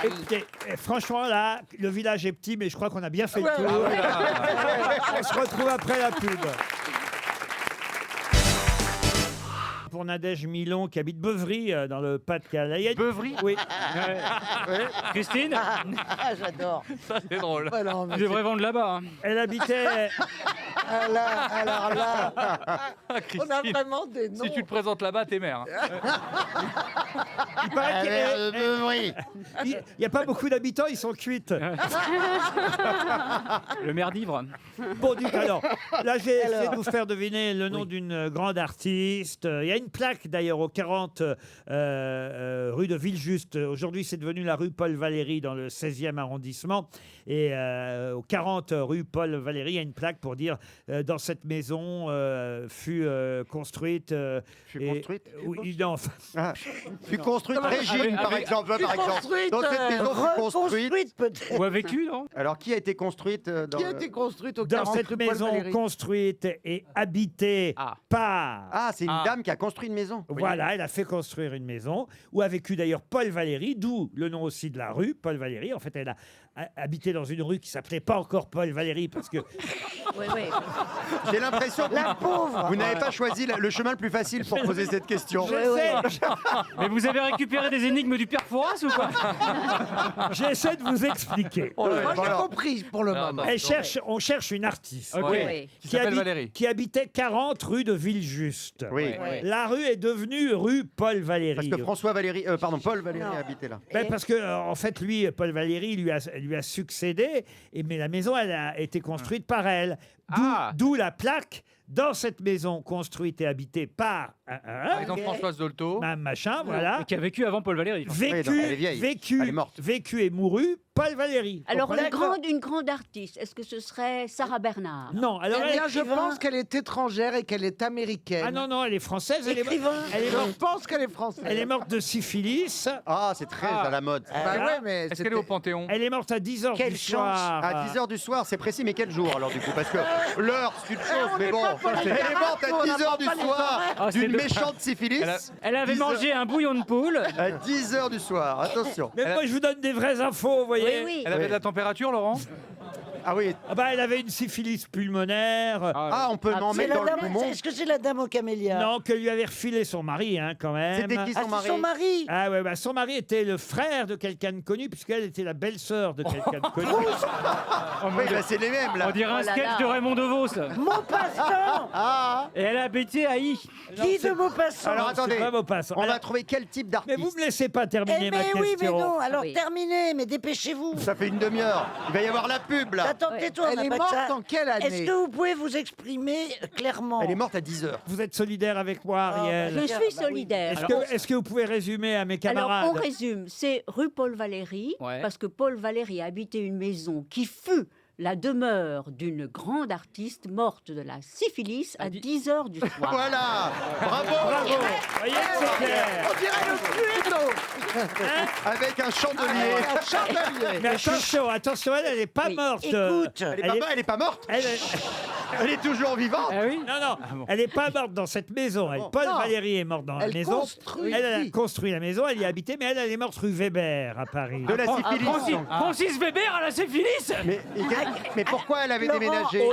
Aïe. Écoutez, franchement, là, le village est petit, mais je crois qu'on a bien fait Ouais, le tour. On se retrouve après la pub. Pour Nadège Milon, qui habite Beuvry, dans le Pas-de-Calais. Il y a une- Beuvry? Oui. Christine, Ah, j'adore. Ça, c'est drôle. Ouais, non, mais tu devrais vendre là-bas. hein. Elle habitait. Ah là, alors là, on a Christine, vraiment des noms. si tu te présentes là-bas, t'es maire. hein. Il paraît qu'il y a- il n'y a pas beaucoup d'habitants, ils sont cuites. Le maire d'Ivre. Bon, du coup, alors, là, j'ai essayé de vous faire deviner le nom d'une grande artiste. Il y a une plaque, d'ailleurs, au 40 rue de Villejuste. Aujourd'hui, c'est devenu la rue Paul Valéry, dans le 16e arrondissement. Et au 40 rue Paul Valéry, il y a une plaque pour dire dans cette maison fut construite. Fut construite Oui, non, enfin, Ah, fut construite Régine, par exemple. Par exemple. construite, Dans cette maison fut construite. reconstruite peut-être. Ou a vécu, non? Alors, qui a été construite dans Qui a le- été construite au dans 40 cette rue Paul maison Valéry. construite et habitée Ah. par. Ah, c'est une Ah. dame qui a construit une maison. Voilà, elle a fait construire une maison où a vécu d'ailleurs Paul Valéry, d'où le nom aussi de la rue, Paul Valéry. En fait, elle a habité dans une rue qui s'appelait pas encore Paul Valéry parce que Oui, oui. J'ai l'impression que La pauvre. vous n'avez pas choisi le chemin le plus facile pour poser cette question. Mais vous avez récupéré des énigmes du père Fouras ou quoi? j'essaie de vous expliquer. Moi, j'ai Voilà. compris pour le Non, moment. On cherche une artiste Ok. Oui. Qui s'appelle habite- Valérie. qui habitait 40 rue de Villejuste. Oui. La rue est devenue rue Paul Parce Valéry. que Paul Valéry habitait là. Ben, parce que en fait lui Paul Valéry lui a succédé mais la maison elle a été construite par elle. Ah. D'où la plaque dans cette maison construite et habitée par Par exemple, Françoise Dolto. machin voilà. Et qui a vécu avant Paul Valéry. Oui, non, elle est vieille. Elle est morte. vécu et mouru Paul Valéry. Alors, Comprenez une grande artiste, est-ce que ce serait Sarah Bernard? Non, alors Eh elle, bien, je pense qu'elle est étrangère et qu'elle est américaine. ah non, elle est française, elle est Je pense qu'elle est française. elle est morte de syphilis. Ah, c'est très à la mode. Bah ouais, mais Est-ce qu'elle est au Panthéon? Elle est morte à 10h Quelle du chance. soir. À 10h du soir, c'est précis, mais quel jour alors du coup? Parce que l'heure, c'est une chose, on mais n'est bon. pas pour les Elle est morte à on n'a 10h du pas les soir Ah, c'est d'une de- méchante syphilis. Elle avait 10 mangé un bouillon de poule. À 10h du soir, attention. Mais moi je vous donne des vraies infos, vous voyez. Oui, oui. Elle avait de la température, Laurent? Ah oui. Ah bah, elle avait une syphilis pulmonaire. Ah, on peut en C'est mettre la dans le dame- poumon. Est-ce que c'est la dame aux camélias? Non, que lui avait refilé son mari, hein, quand même. C'était qui Ah, son c'est mari? son mari. Ah ouais, bah son mari était le frère de quelqu'un de connu, puisqu'elle était la belle-sœur de quelqu'un de connu. Oui, bah, c'est les mêmes là. On dirait un Oh là sketch là. de Raymond DeVos. Maupassant. Ah. Et elle a habité à I. Qui de Maupassant? Alors C'est attendez, pas Maupassant. on Alors, va trouver quel type mais vous d'artiste? me laissez pas terminer Eh ma mais question. oui, mais non. Alors Oui. terminez, mais dépêchez-vous. Ça fait une demi-heure. Il va y avoir la pub là. Attends, Ouais. tais-toi, on Elle n'a est pas que morte ça. en quelle année? Est-ce que vous pouvez vous exprimer clairement? Elle est morte à 10h. Vous êtes solidaire avec moi, Ah, Ariel. Je bah, suis oui. solidaire. Est-ce que vous pouvez résumer à mes Alors, camarades on résume. C'est rue Paul Valéry, Ouais. parce que Paul Valéry a habité une maison qui fut la demeure d'une grande artiste morte de la syphilis à 10 heures du soir. Voilà. Bravo. Bravo. Voyez que c'est clair. On dirait le Cluedo. Avec un chandelier. Un chandelier. Mais attention, elle n'est pas Oui. morte. Écoute. Elle est pas morte. Elle Elle est toujours vivante. Ah oui. Non, elle n'est pas morte dans cette maison. Paul Non. Valéry est mort dans la Elle maison. construit. Elle a construit la maison, elle y a habité, mais elle est morte rue Weber à Paris. De la syphilis. Francis Weber à la syphilis. Mais pourquoi elle avait Laurent, déménagé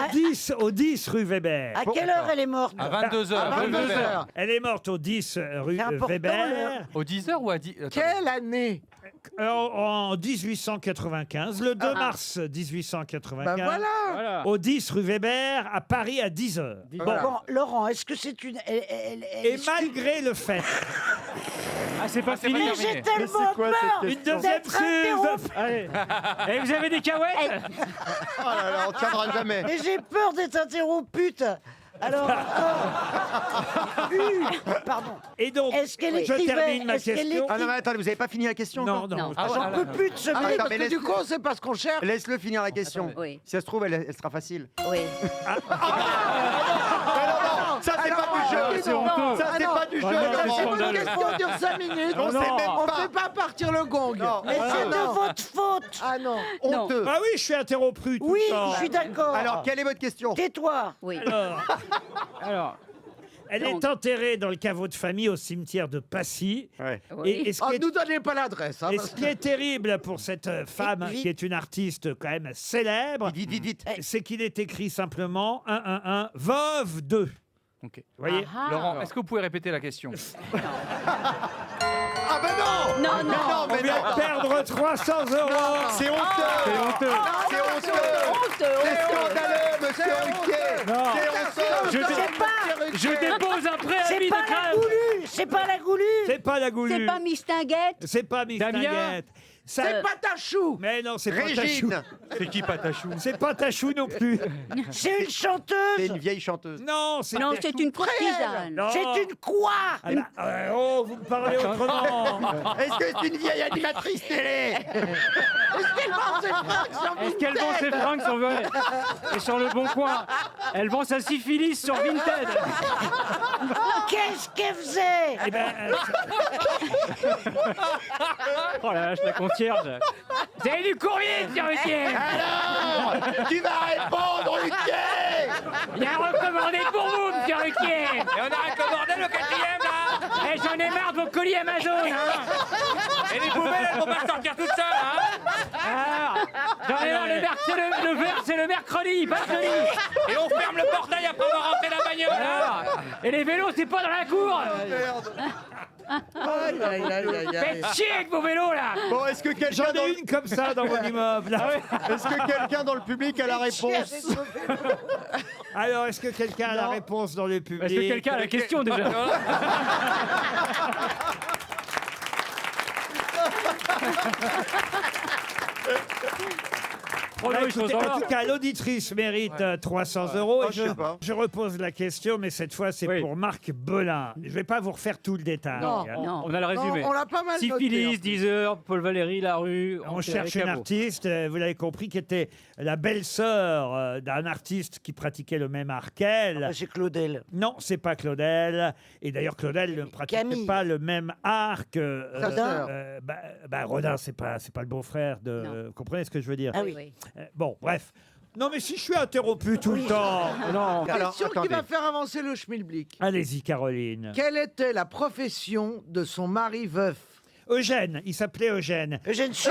Au 10 rue Weber. À quelle heure elle est morte? À 22h. À 22h. Elle est morte au 10 rue C'est important, Weber Au 10h ou à 10 Quelle année? en 1895, le 2 mars Bah 1895. voilà. Voilà. Au 10 rue Weber à Paris à 10h. Bon, Laurent, est-ce que c'est une... Et malgré le fait, Ah, c'est pas fini. Mais j'ai tellement peur une deuxième d'être interrompu. chose. Allez. Et vous avez des cahuètes? Oh là là, on tiendra jamais. Et j'ai peur d'être interrompu. Alors, pardon. Et donc, Est-ce qu'elle je écrivait termine ma est-ce qu'elle question. Ah non, mais attendez, vous avez pas fini la question Non, encore non. Non. J'en peux plus de ce Ah oui, mec. parce mais que laisse- du coup, c'est parce qu'on cherche. Laisse-le finir la question. Oui. Si ça se trouve, elle sera facile. Oui. Ça, c'est pas du jeu. C'est honteux. Ça, c'est pas du jeu, non, c'est Laurent. C'est une scandaleux. question dure 5 minutes. On sait même On pas. fait pas partir le gong. Non. Mais c'est de non. votre faute. Ah non. Honteux. Ah oui, je suis interrompu tout Oui, le temps. je suis d'accord. Alors, quelle est votre question? Tais-toi. Oui. Alors, elle est enterrée dans le caveau de famille au cimetière de Passy. Ouais. Oui. Et ce Oh, qui est nous donnez pas l'adresse. Hein, Et parce ce qui est terrible pour cette femme, Vite. qui est une artiste quand même célèbre, Vite, vite, vite. c'est qu'il est écrit simplement 111 Veuve 2. Ok. Vous voyez Ah. Laurent, est-ce que vous pouvez répéter la question? Ah ben non. Non, Mais non. non, On mais vient non. de perdre 300 euros. C'est honteux. C'est honteux. C'est honteux. Honteux, C'est honteux. scandaleux, monsieur Ruquier. Non. C'est honteux. Je dépose un C'est préavis pas de la grève. goulue. C'est pas la goulue. C'est pas la goulue. C'est pas Mistinguette. C'est pas Miss Damien. Tinguette. Ça- C'est Patachou. Mais non, c'est pas Tachou. Régine. C'est qui Patachou? C'est pas Tachou non plus. C'est une chanteuse. C'est une vieille chanteuse. Non, c'est Non, c'est une courtisane. Non. C'est une quoi? Ah bah, oh, vous me parlez autrement. Est-ce que c'est une vieille animatrice télé? Est-ce qu'elle vend ses fringues sur et sur le Bon Coin? Elle vend sa syphilis sur Vinted. Qu'est-ce qu'elle faisait? Eh ben, Oh la vache, la concierge. Vous avez du courrier, monsieur Ruquier? Alors, tu vas répondre, Ruquier. Il y a un recommandé pour vous, monsieur Ruquier. Et on a recommandé le 4e, là. Et j'en ai marre de vos colis Amazon, hein. Et les poubelles, elles vont pas sortir toutes seules, hein. Alors, j'en ai marre, le verre, c'est le mercredi, pas le jeudi. Et on ferme le portail après avoir rentré la bagnole, hein. Et les vélos, c'est pas dans la cour. Aïe, aïe, aïe, aïe, aïe. Faites chier avec vos vélos, là. Bon, est-ce que quelqu'un j'en dans... ai une comme ça dans mon immeuble. Est-ce que quelqu'un dans le public a la réponse? Alors, est-ce que quelqu'un a la réponse dans le public? Est-ce que quelqu'un a la question, déjà? Oh, Bah, non, écoutez, en tout cas, l'auditrice mérite 300 euros. Oh, Et je sais pas. je repose la question, mais cette fois, c'est Oui. pour Marc Belin. Je ne vais pas vous refaire tout le détail. Non. hein. Non. On a le résumé. On l'a pas mal noté. Syphilis, 10 heures, Paul Valéry, la rue. On cherche une artiste, vous l'avez compris, qui était la belle-sœur d'un artiste qui pratiquait le même art qu'elle. C'est Claudel. Non, c'est pas Claudel. Et d'ailleurs, Claudel ne pratiquait Camille. pas le même art que Sa sœur. Rodin. C'est pas le beau-frère de. Non. Vous comprenez ce que je veux dire Ah oui. Oui. Bon, bref. Non, mais si je suis interrompu tout le temps. Non. Alors, Question qui attendez. va faire avancer le schmilblick. Allez-y, Caroline. Quelle était la profession de son mari veuf? Eugène, il s'appelait Eugène. Eugène Sue.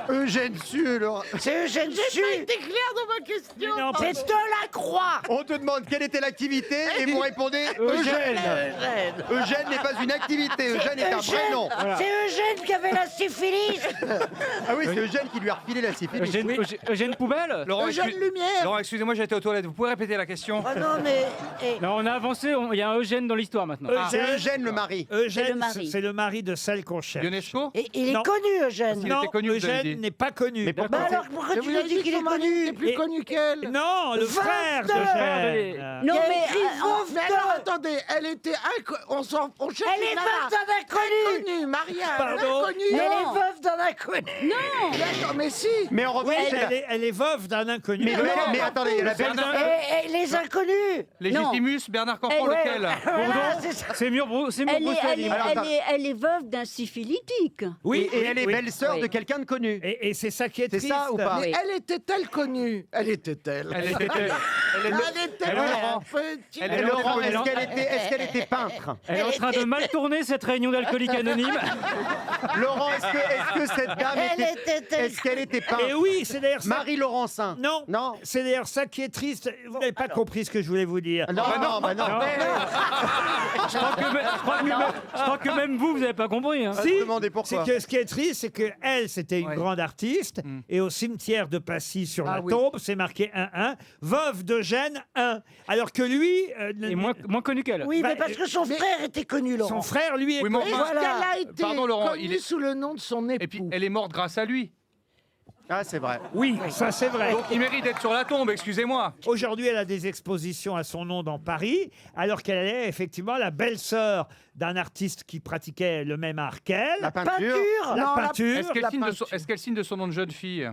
Eugène Sue, Laurent. C'est Eugène Sue. T'es clair dans ma question? Mais non, C'est de la croix. On te demande quelle était l'activité et vous répondez Eugène. Eugène n'est pas une activité, Eugène est un prénom. C'est Eugène qui avait la syphilis. Ah oui, c'est Eugène qui lui a refilé la syphilis. Eugène Poubelle? Laurent, Eugène Lumière. Laurent, excusez-moi, j'ai été aux toilettes. Vous pouvez répéter la question? Oh non, mais... Non, on a avancé, il y a un Eugène dans l'histoire maintenant. C'est Eugène le mari. Eugène, C'est le mari. c'est le mari de celle qu'on cherche. Ionesco? Et il est Non. connu, Eugène. Il Non, était connu connu, vous avez dit. Eugène n'est pas connu. Mais pourquoi alors, pourquoi tu lui dis qu'il est connu C'est plus Et- connu qu'elle. Non, le frère de- d'Eugène. Non, Il y a mais écrit veuve Mais alors, attendez, elle était on cherche Elle est une veuve nana. d'un inconnu. Inconnue, Maria. Pardon Inconnue. Elle est Non. veuve d'un inconnu. D'accord, mais si. Mais en revanche, c'est la- Elle est veuve d'un inconnu. mais attendez, la belle Et les inconnus. Légitimus, Bernard Campan, Eh, lequel Voilà, c'est ça. C'est mieux, c'est mieux elle est, elle, est, Alors, elle, attends. est, elle est veuve d'un syphilitique. Oui, et elle est oui. belle-sœur Oui. de quelqu'un de connu. Et c'est ça qui est C'est triste. ça ou pas Oui. Elle était-elle connue? Elle était-elle. Elle était- Elle était Laurent. petite. Elle Et est Laurent, elle est-ce qu'elle était peintre? Elle est en train de mal tourner cette réunion d'alcooliques anonymes. Laurent, est-ce que cette dame Elle était... était. Est-ce qu'elle était peintre? Et oui, c'est d'ailleurs ça. Marie Laurencin. Non, Non. c'est d'ailleurs ça qui est triste. Vous n'avez pas compris ce que je voulais vous dire. Non, bah non. Je crois que même vous n'avez pas compris. Hein. Si, Demandez c'est pourquoi. que ce qui est triste, c'est que elle, c'était une Ouais. grande artiste, et au cimetière de Passy sur la oui. tombe, c'est marqué 1-1, veuve d'Eugène 1. Alors que lui, Et moins connu qu'elle. Oui, mais Bah, parce que son frère était connu, son Laurent. frère, lui, est Oui, mais connu. enfin- Est-ce qu'elle a été Pardon, Laurent, connue il est- sous le nom de son époux? Et puis, elle est morte grâce à lui. Ah, c'est vrai. Oui, ça c'est vrai. Donc, il mérite d'être sur la tombe, excusez-moi. Aujourd'hui, elle a des expositions à son nom dans Paris, alors qu'elle est effectivement la belle-sœur d'un artiste qui pratiquait le même art qu'elle. La peinture. Peinture. La Non, peinture. Est-ce qu'elle la signe, peinture. signe de son nom de jeune fille?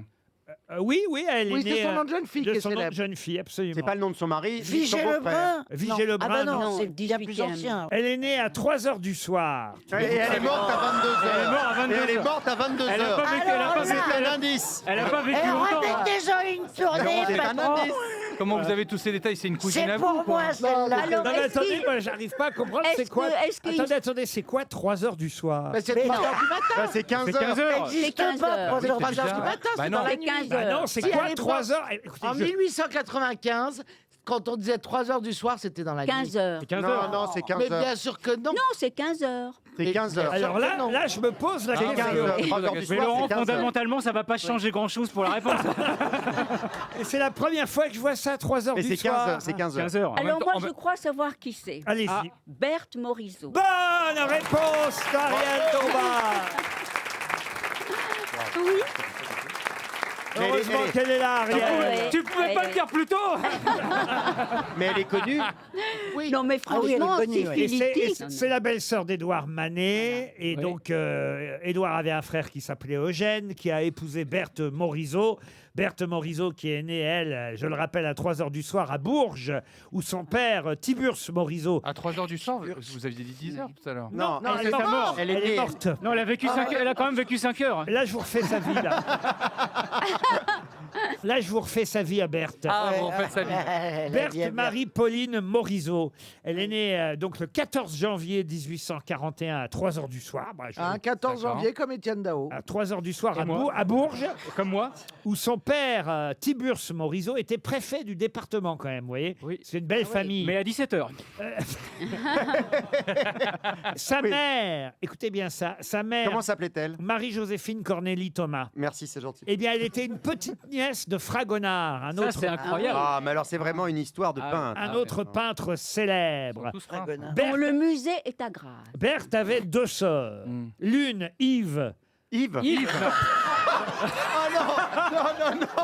Oui, elle Oui, est née c'est son nom de jeune fille de qui est son nom de célèbre. jeune fille, absolument. C'est pas le nom de son mari, ni de son Vigée beau-frère. Lebrun. Vigée Non. Lebrun, Ah bah non, non. c'est bien plus 18e. ancien. Elle est née à 3h du soir. Et elle est morte à 22h. Elle est morte à 22 Et elle est heures. morte à 22h. Elle a pas vécu, elle a pas Alors vécu, là- C'est un indice. elle a pas vécu Elle longtemps. remet hein. déjà une tournée, C'est un patron. indice. Comment vous avez tous ces détails? C'est une cousine C'est à vous, pour quoi. moi, celle-là. Alors, Non mais est-ce attendez, qu'il- moi j'arrive pas à comprendre est-ce c'est quoi. que- est-ce que- Attendez, c'est quoi 3h du soir? Mais c'est Mais 3 non. heures du matin. Bah, c'est 15h. C'est 15 heures. N'existe C'est 15 pas, heures. 3 heures Trois du heures du matin. matin, Bah c'est non. dans la C'est nuit. 15 Bah heures. non, c'est Si, quoi elle est 3h? En 1895, quand on disait 3 heures du soir, c'était dans la nuit. 15 heures. 15 Non, heures. non, c'est Mais 15h. bien sûr que non. Non, c'est 15 heures. C'est 15h. Alors là, non. là, je me pose la C'est question. 15h. 3h du Mais soir, Laurent, c'est 15h. fondamentalement, ça va pas changer grand-chose pour la réponse. Et c'est la première fois que je vois ça à 3h Et du c'est soir. 15h. C'est 15h. 15 heures. Alors moi, en je même- crois savoir qui c'est. Allez-y. Ah. Berthe Morisot. Bonne réponse d'Ariel Dombas. Oui. Heureusement elle est- qu'elle est là, Ariel. Ouais. Tu pouvais pas le dire plus tôt. Mais elle est connue. Non, mais Ah oui, elle est franchement, connue, c'est ouais. Et syphilitique. c'est la belle-sœur d'Édouard Manet. Et Oui. donc, Édouard avait un frère qui s'appelait Eugène, qui a épousé Berthe Morisot. Berthe Morisot, qui est née, elle, je le rappelle, à 3h du soir à Bourges, où son père, Tiburce Morisot. À 3h du soir, vous aviez dit 10h tout à l'heure. Non, non, elle est morte. Elle est née. morte. Non, elle a vécu 5 heures. Elle a quand même vécu 5 heures. Là, je vous refais sa vie, là. Là, je vous refais sa vie à Berthe. Ah, vous faites ça bien. Berthe Marie-Pauline Morisot. Elle est née donc le 14 janvier 1841 à 3h du soir. Bah, je- Hein, 14 D'accord. janvier, comme Étienne Dao. à 3h du soir Et à, moi à Bourges, Comme moi. où son père, Tiburce Morisot, était préfet du département quand même, vous voyez. Oui. C'est une belle famille. Mais à 17 heures. Sa mère, écoutez bien ça, sa mère, Comment s'appelait-elle? Marie-Joséphine Cornélie Thomas, Merci, c'est gentil. eh bien, elle était une petite nièce de Fragonard, un Ça, autre, c'est incroyable. Ah, mais alors c'est vraiment une histoire de Ah, peintre. un autre peintre célèbre. Tous peintres. Dont Berthe, le musée est à Grasse. Berthe avait deux sœurs. Mm. L'une, Yves. Yves.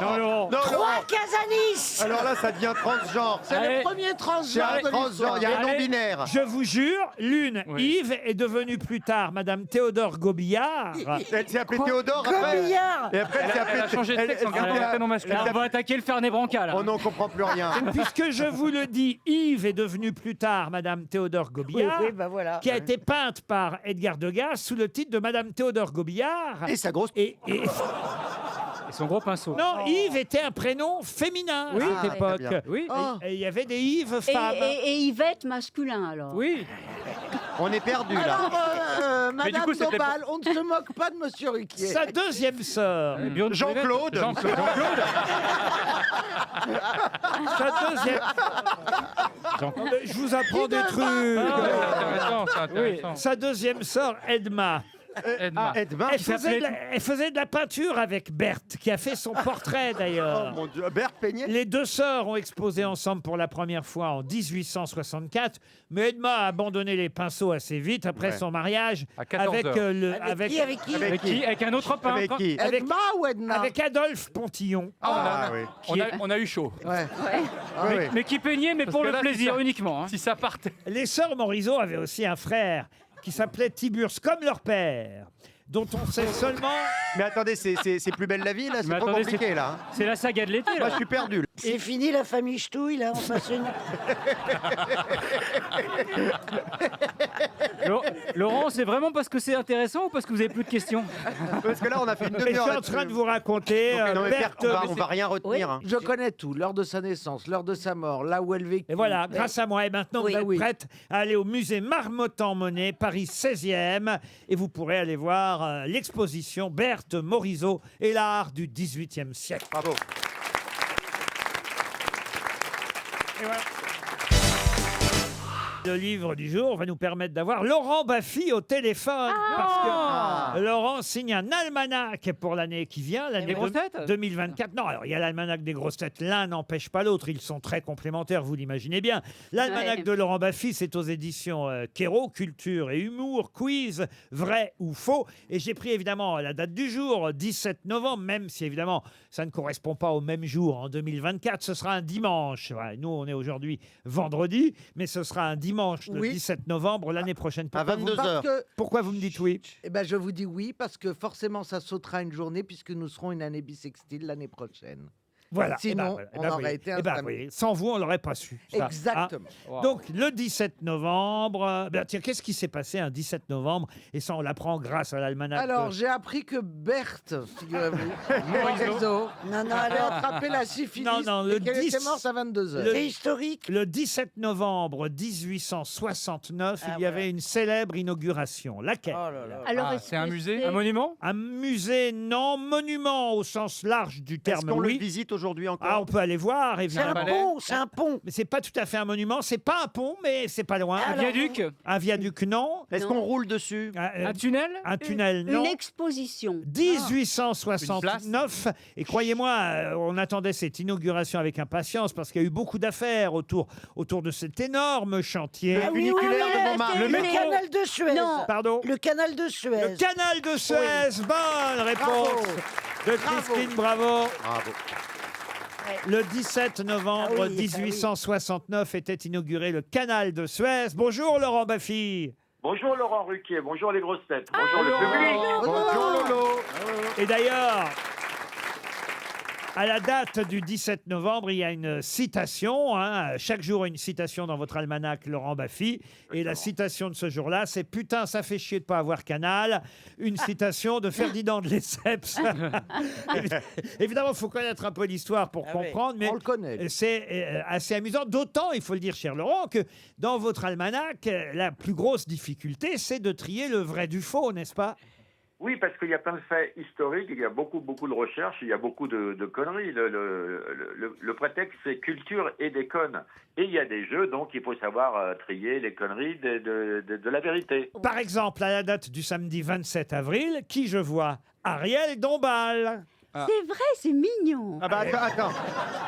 Non, Laurent. Non, Trois non. Casanis. Alors là, ça devient transgenre. C'est Allez. le premier C'est transgenre un de transgenre. l'histoire. Il y a un Allez. non-binaire. Je vous jure, l'une, Oui. Yves, est devenue plus tard Madame Théodore Gobillard. Elle s'est appelée Théodore après. Gobillard. Et après, elle s'est appelée. Elle a changé de sexe en elle- gardant elle- le prénom Là, masculin. on va attaquer le Fernet Branca, là. On n'en comprend plus rien. Puisque je vous le dis, Yves est devenue plus tard Madame Théodore Oui, Gobillard, oui, bah voilà. qui a été peinte par Edgar Degas sous le titre de Madame Théodore Gobillard. Et sa grosse. Et Et son gros pinceau. non, Yves était un prénom féminin à cette très époque. bien. Oui. Oh. Et il y avait des Yves Et, femmes. et Yvette masculin, alors. Oui. On est perdu là. Alors, Mais du Madame coup, c'était Dombal, on ne se moque pas de Monsieur Ruquier. Sa deuxième sœur. Jean-Claude. Jean-Claude. Sa deuxième. Je vous apprends des trucs. C'est intéressant, c'est intéressant. Sa deuxième sœur, Edma. Edma. Edma. Elle faisait de la peinture avec Berthe, qui a fait son portrait d'ailleurs. Oh mon Dieu, Berthe peignait. Les deux sœurs ont exposé ensemble pour la première fois en 1864, mais Edma a abandonné les pinceaux assez vite après son mariage À 14 avec, heures. Avec qui Avec un autre peintre. Avec qui? Edma ou Edna? avec Adolphe Pontillon. Ah, oui. On a eu chaud. Ouais. Oui, oui. Mais qui peignait, mais Parce pour que le là, plaisir si ça- uniquement. Hein. Si ça partait. Les sœurs Morisot avaient aussi un frère qui s'appelait Tiburce, comme leur père, dont on sait seulement... Mais attendez, c'est plus belle la vie, là? C'est Mais trop attendez, compliqué, là. C'est la saga de l'été, Moi, là. je suis perdu. C'est fini la famille Ch'touille, là, on passe une... Laurent, c'est vraiment parce que c'est intéressant ou parce que vous avez plus de questions? Parce que là, on a fait une Mais je demi-heure suis en train de là-dessus. vous raconter Non, mais Berthe... on va rien retenir. hein. Je connais tout, l'heure de sa naissance, l'heure de sa mort, là où elle vécut. Et voilà, grâce à moi. Et maintenant, Oui, vous êtes oui. prête à aller au musée Marmottan-Monet, Paris 16e. Et vous pourrez aller voir l'exposition Berthe Morisot et l'art du XVIIIe siècle. Bravo. Et voilà. Le livre du jour va nous permettre d'avoir Laurent Baffy au téléphone. Parce que Laurent signe un almanach pour l'année qui vient, l'année Des grosses têtes 2024. Non, alors il y a l'almanach des grosses têtes. L'un n'empêche pas l'autre. Ils sont très complémentaires, vous l'imaginez bien. L'almanach Ouais. de Laurent Baffy, c'est aux éditions Kéro, culture et humour, quiz, vrai ou faux. Et j'ai pris évidemment la date du jour, 17 novembre, même si évidemment ça ne correspond pas au même jour en 2024. Ce sera un dimanche. Voilà, nous, on est aujourd'hui vendredi, mais ce sera un dimanche le Oui. 17 novembre l'année prochaine. À 22 Parce heures. que, Pourquoi vous me dites oui? eh ben, je vous dis oui, parce que forcément, ça sautera une journée, puisque nous serons une année bissextile l'année prochaine. Voilà. Sinon, Eh on ben aurait oui. été Eh ben installés. oui. Sans vous, on l'aurait pas su. ça, hein. Exactement. Donc, le 17 novembre, tiens, qu'est-ce qui s'est passé un 17 novembre? Et ça, on l'apprend grâce à l'almanach. Alors, de- j'ai appris que Berthe, figurez-vous, Morisot, Non, non, avait alors, attrapé la syphilis Non, non, le et qu'elle 10 était morte à 22 heures. le- c'est historique. Le 17 novembre 1869, Ah, il y avait une célèbre inauguration. Laquelle? Oh là là. Alors, Ah, est-ce c'est un que musée c'est- Un monument? Un musée, non. Monument au sens large du Est-ce terme, qu'on le oui. visite aujourd'hui encore? Ah, on peut aller voir, C'est un évidemment. pont, c'est un pont. Mais c'est pas tout à fait un monument. C'est pas un pont, mais c'est pas loin. Un viaduc? Un viaduc, non. Est-ce qu'on roule dessus? Un tunnel? Un tunnel, non. Une exposition. 1869. Et croyez-moi, on attendait cette inauguration avec impatience parce qu'il y a eu beaucoup d'affaires autour de cet énorme chantier. Ah oui, Funiculaire de Montmartre. le métro. canal de Suez. Non. Pardon? Le canal de Suez. Le canal de Suez. Bonne réponse de Christine Bravo. Bravo. Le 17 novembre Ah oui, 1869 était inauguré le canal de Suez. Bonjour Laurent Baffy. Bonjour Laurent Ruquier, bonjour les grosses têtes, bonjour le public. Bonjour Lolo. Et d'ailleurs, à la date du 17 novembre, il y a une citation. Hein, chaque jour, une citation dans votre almanach, Laurent Baffy. Et la citation de ce jour-là, c'est « Putain, ça fait chier de pas avoir Canal ». Une citation de Ferdinand de Lesseps. Évidemment, il faut connaître un peu l'histoire pour Ah oui. comprendre. Mais On le connaît. c'est assez amusant. D'autant, il faut le dire, cher Laurent, que dans votre almanach, la plus grosse difficulté, c'est de trier le vrai du faux, n'est-ce pas? Oui, parce qu'il y a plein de faits historiques, il y a beaucoup de recherches, il y a beaucoup de conneries. Le prétexte, c'est culture et déconne. Et il y a des jeux, donc il faut savoir trier les conneries de la vérité. Par exemple, à la date du samedi 27 avril, qui je vois? Ariel Dombal. C'est vrai, c'est mignon. Ah bah attends.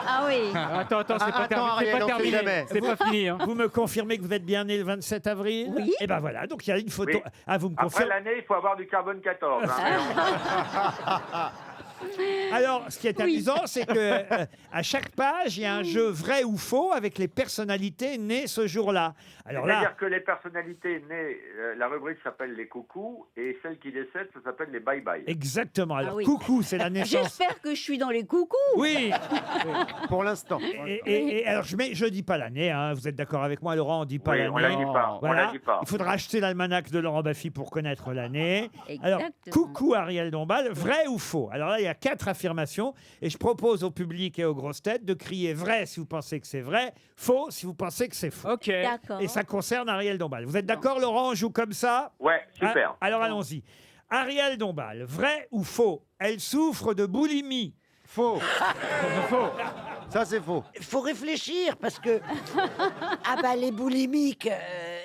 Ah oui. Attends, c'est pas Attends, terminé. Ariel, C'est pas on sait terminé. jamais. C'est pas fini. Hein. Vous me confirmez que vous êtes bien né le 27 avril? Oui. Et ben voilà, donc il y a une photo. Oui. Ah, vous me Après confirmez? l'année, il faut avoir du carbone 14. hein. Alors, ce qui est amusant, c'est que à chaque page, il y a un jeu vrai ou faux avec les personnalités nées ce jour-là. Alors là, C'est-à-dire que les personnalités nées, la rubrique s'appelle les coucous, et celles qui décèdent, ça s'appelle les bye-bye. exactement. Alors, Ah oui. coucou, c'est la naissance. J'espère que je suis dans les coucous. Oui. Pour l'instant. Et alors, je dis pas l'année. Hein. Vous êtes d'accord avec moi, Laurent? On dit pas Oui, l'année. on la dit pas, on Voilà. la dit pas. Il faudra acheter l'almanach de Laurent Baffy pour connaître l'année. Alors, Exactement. coucou Ariel Dombal, vrai ou faux? Alors là, il y a 4 affirmations et je propose au public et aux grosses têtes de crier vrai si vous pensez que c'est vrai, faux si vous pensez que c'est faux. Ok. D'accord. Et ça concerne Ariel Dombal. Vous êtes d'accord, Laurent? On joue comme ça? Ouais, super. Ah, alors allons-y. Ariel Dombal, vrai ou faux? Elle souffre de boulimie. Faux. Ça, c'est faux. Il faut réfléchir parce que ah bah les boulimiques,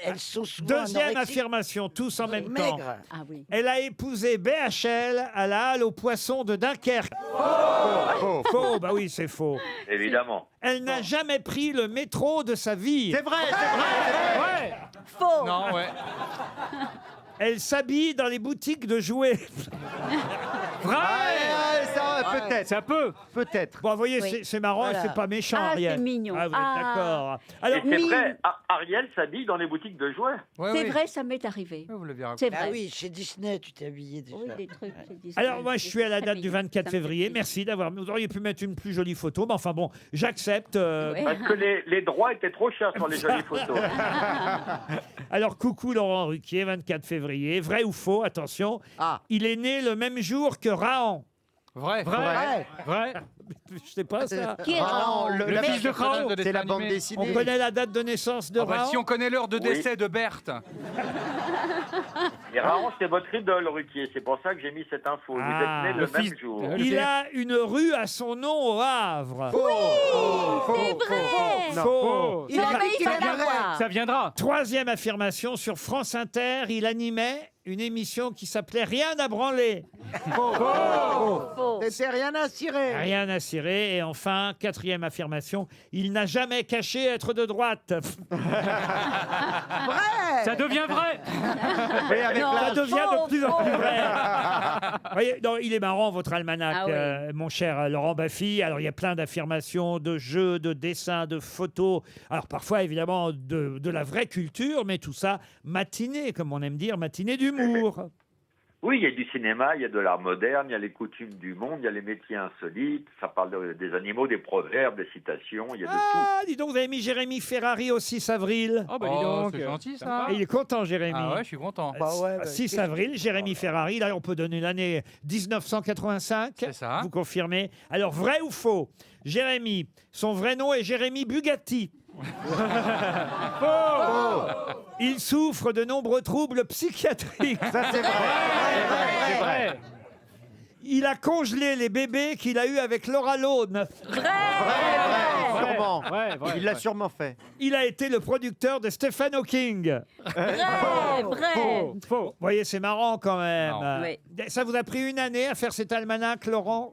elles sont souvent Deuxième anorexiques. affirmation, tous en même temps. Maigres. Ah oui. Elle a épousé BHL à la halle aux poissons de Dunkerque. Faux, bah oui, c'est faux. Évidemment. Elle n'a jamais pris le métro de sa vie. C'est vrai, c'est vrai. Ouais. Faux. Non, ouais. Elle s'habille dans les boutiques de jouets. Ouais, ça, peut-être. Ça peut. Peut-être. Bon, vous voyez, Oui. c'est marrant, Voilà. c'est pas méchant, Ah, Ariel. c'est mignon. Ah, vous êtes Ah. d'accord. Et Alors, c'est vrai, Ariel s'habille dans les boutiques de jouets. Ouais, C'est oui. vrai, ça m'est arrivé. Ouais, vous l'avez raconté. C'est Ah vrai. oui, chez Disney, tu t'es habillé déjà. Oui, des trucs. alors, moi, je suis à la date du 24 février. Merci d'avoir. Vous auriez pu mettre une plus jolie photo, mais enfin bon, j'accepte. Ouais. Parce que les droits étaient trop chers sur les jolies photos. Alors, coucou Laurent Ruquier, 24 février. Vrai ou faux? Attention. Ah. Il est né le même jour que Raon. Vrai. Vrai. Vrai. Je sais pas ça. Qui est Raon, Raon le fils de personnage Raon. dessin C'est la animé. bande On dessinée. connaît la date de naissance de Ah bah, Raon. si on connaît l'heure de Oui. décès de Berthe. Et Raon, c'est votre idole, Ruquier. C'est pour ça que j'ai mis cette info. Vous Ah, êtes né le le même fils- jour. Il a une rue à son nom au Havre. C'est vrai. Faux. Il a Non, dit mais il qu'il va avait l'avoir. Ça viendra. Troisième affirmation, sur France Inter, il animait une émission qui s'appelait Rien à branler. Faux. C'était rien à cirer. Rien à cirer. Et enfin, quatrième affirmation, il n'a jamais caché être de droite. Vrai. Ça devient vrai. Et avec Non. la- Ça devient faux, de plus en plus faux. vrai. Vous voyez, non, il est marrant, votre almanach, Ah oui. mon cher Laurent Baffy. Alors, il y a plein d'affirmations, de jeux, de dessins, de photos. Alors, parfois, évidemment, de la vraie culture, mais tout ça matiné, comme on aime dire, matiné d'humour. Oui, il y a du cinéma, il y a de l'art moderne, il y a les coutumes du monde, il y a les métiers insolites, ça parle des animaux, des proverbes, des citations, il y a de tout. Ah, dis donc, vous avez mis Jérémy Ferrari au 6 avril. Oh, bah dis donc. c'est gentil ça. Et il est content, Jérémy. Ah ouais, je suis content. Bah ouais, bah, 6 qu'est-ce avril, Jérémy Ferrari. Là, on peut donner l'année 1985. C'est ça. Vous confirmez. Alors, vrai ou faux? Jérémy, son vrai nom est Jérémy Bugatti. Il souffre de nombreux troubles psychiatriques. Ça, c'est vrai. C'est vrai. Il a congelé les bébés qu'il a eus avec Laura Lone. Sûrement. Vrai, vrai. Il l'a sûrement fait. Il a été le producteur de Stephen Hawking. Vrai. Faux. Vous voyez, c'est marrant quand même. Non. Oui. Ça vous a pris une année à faire cet almanach, Laurent?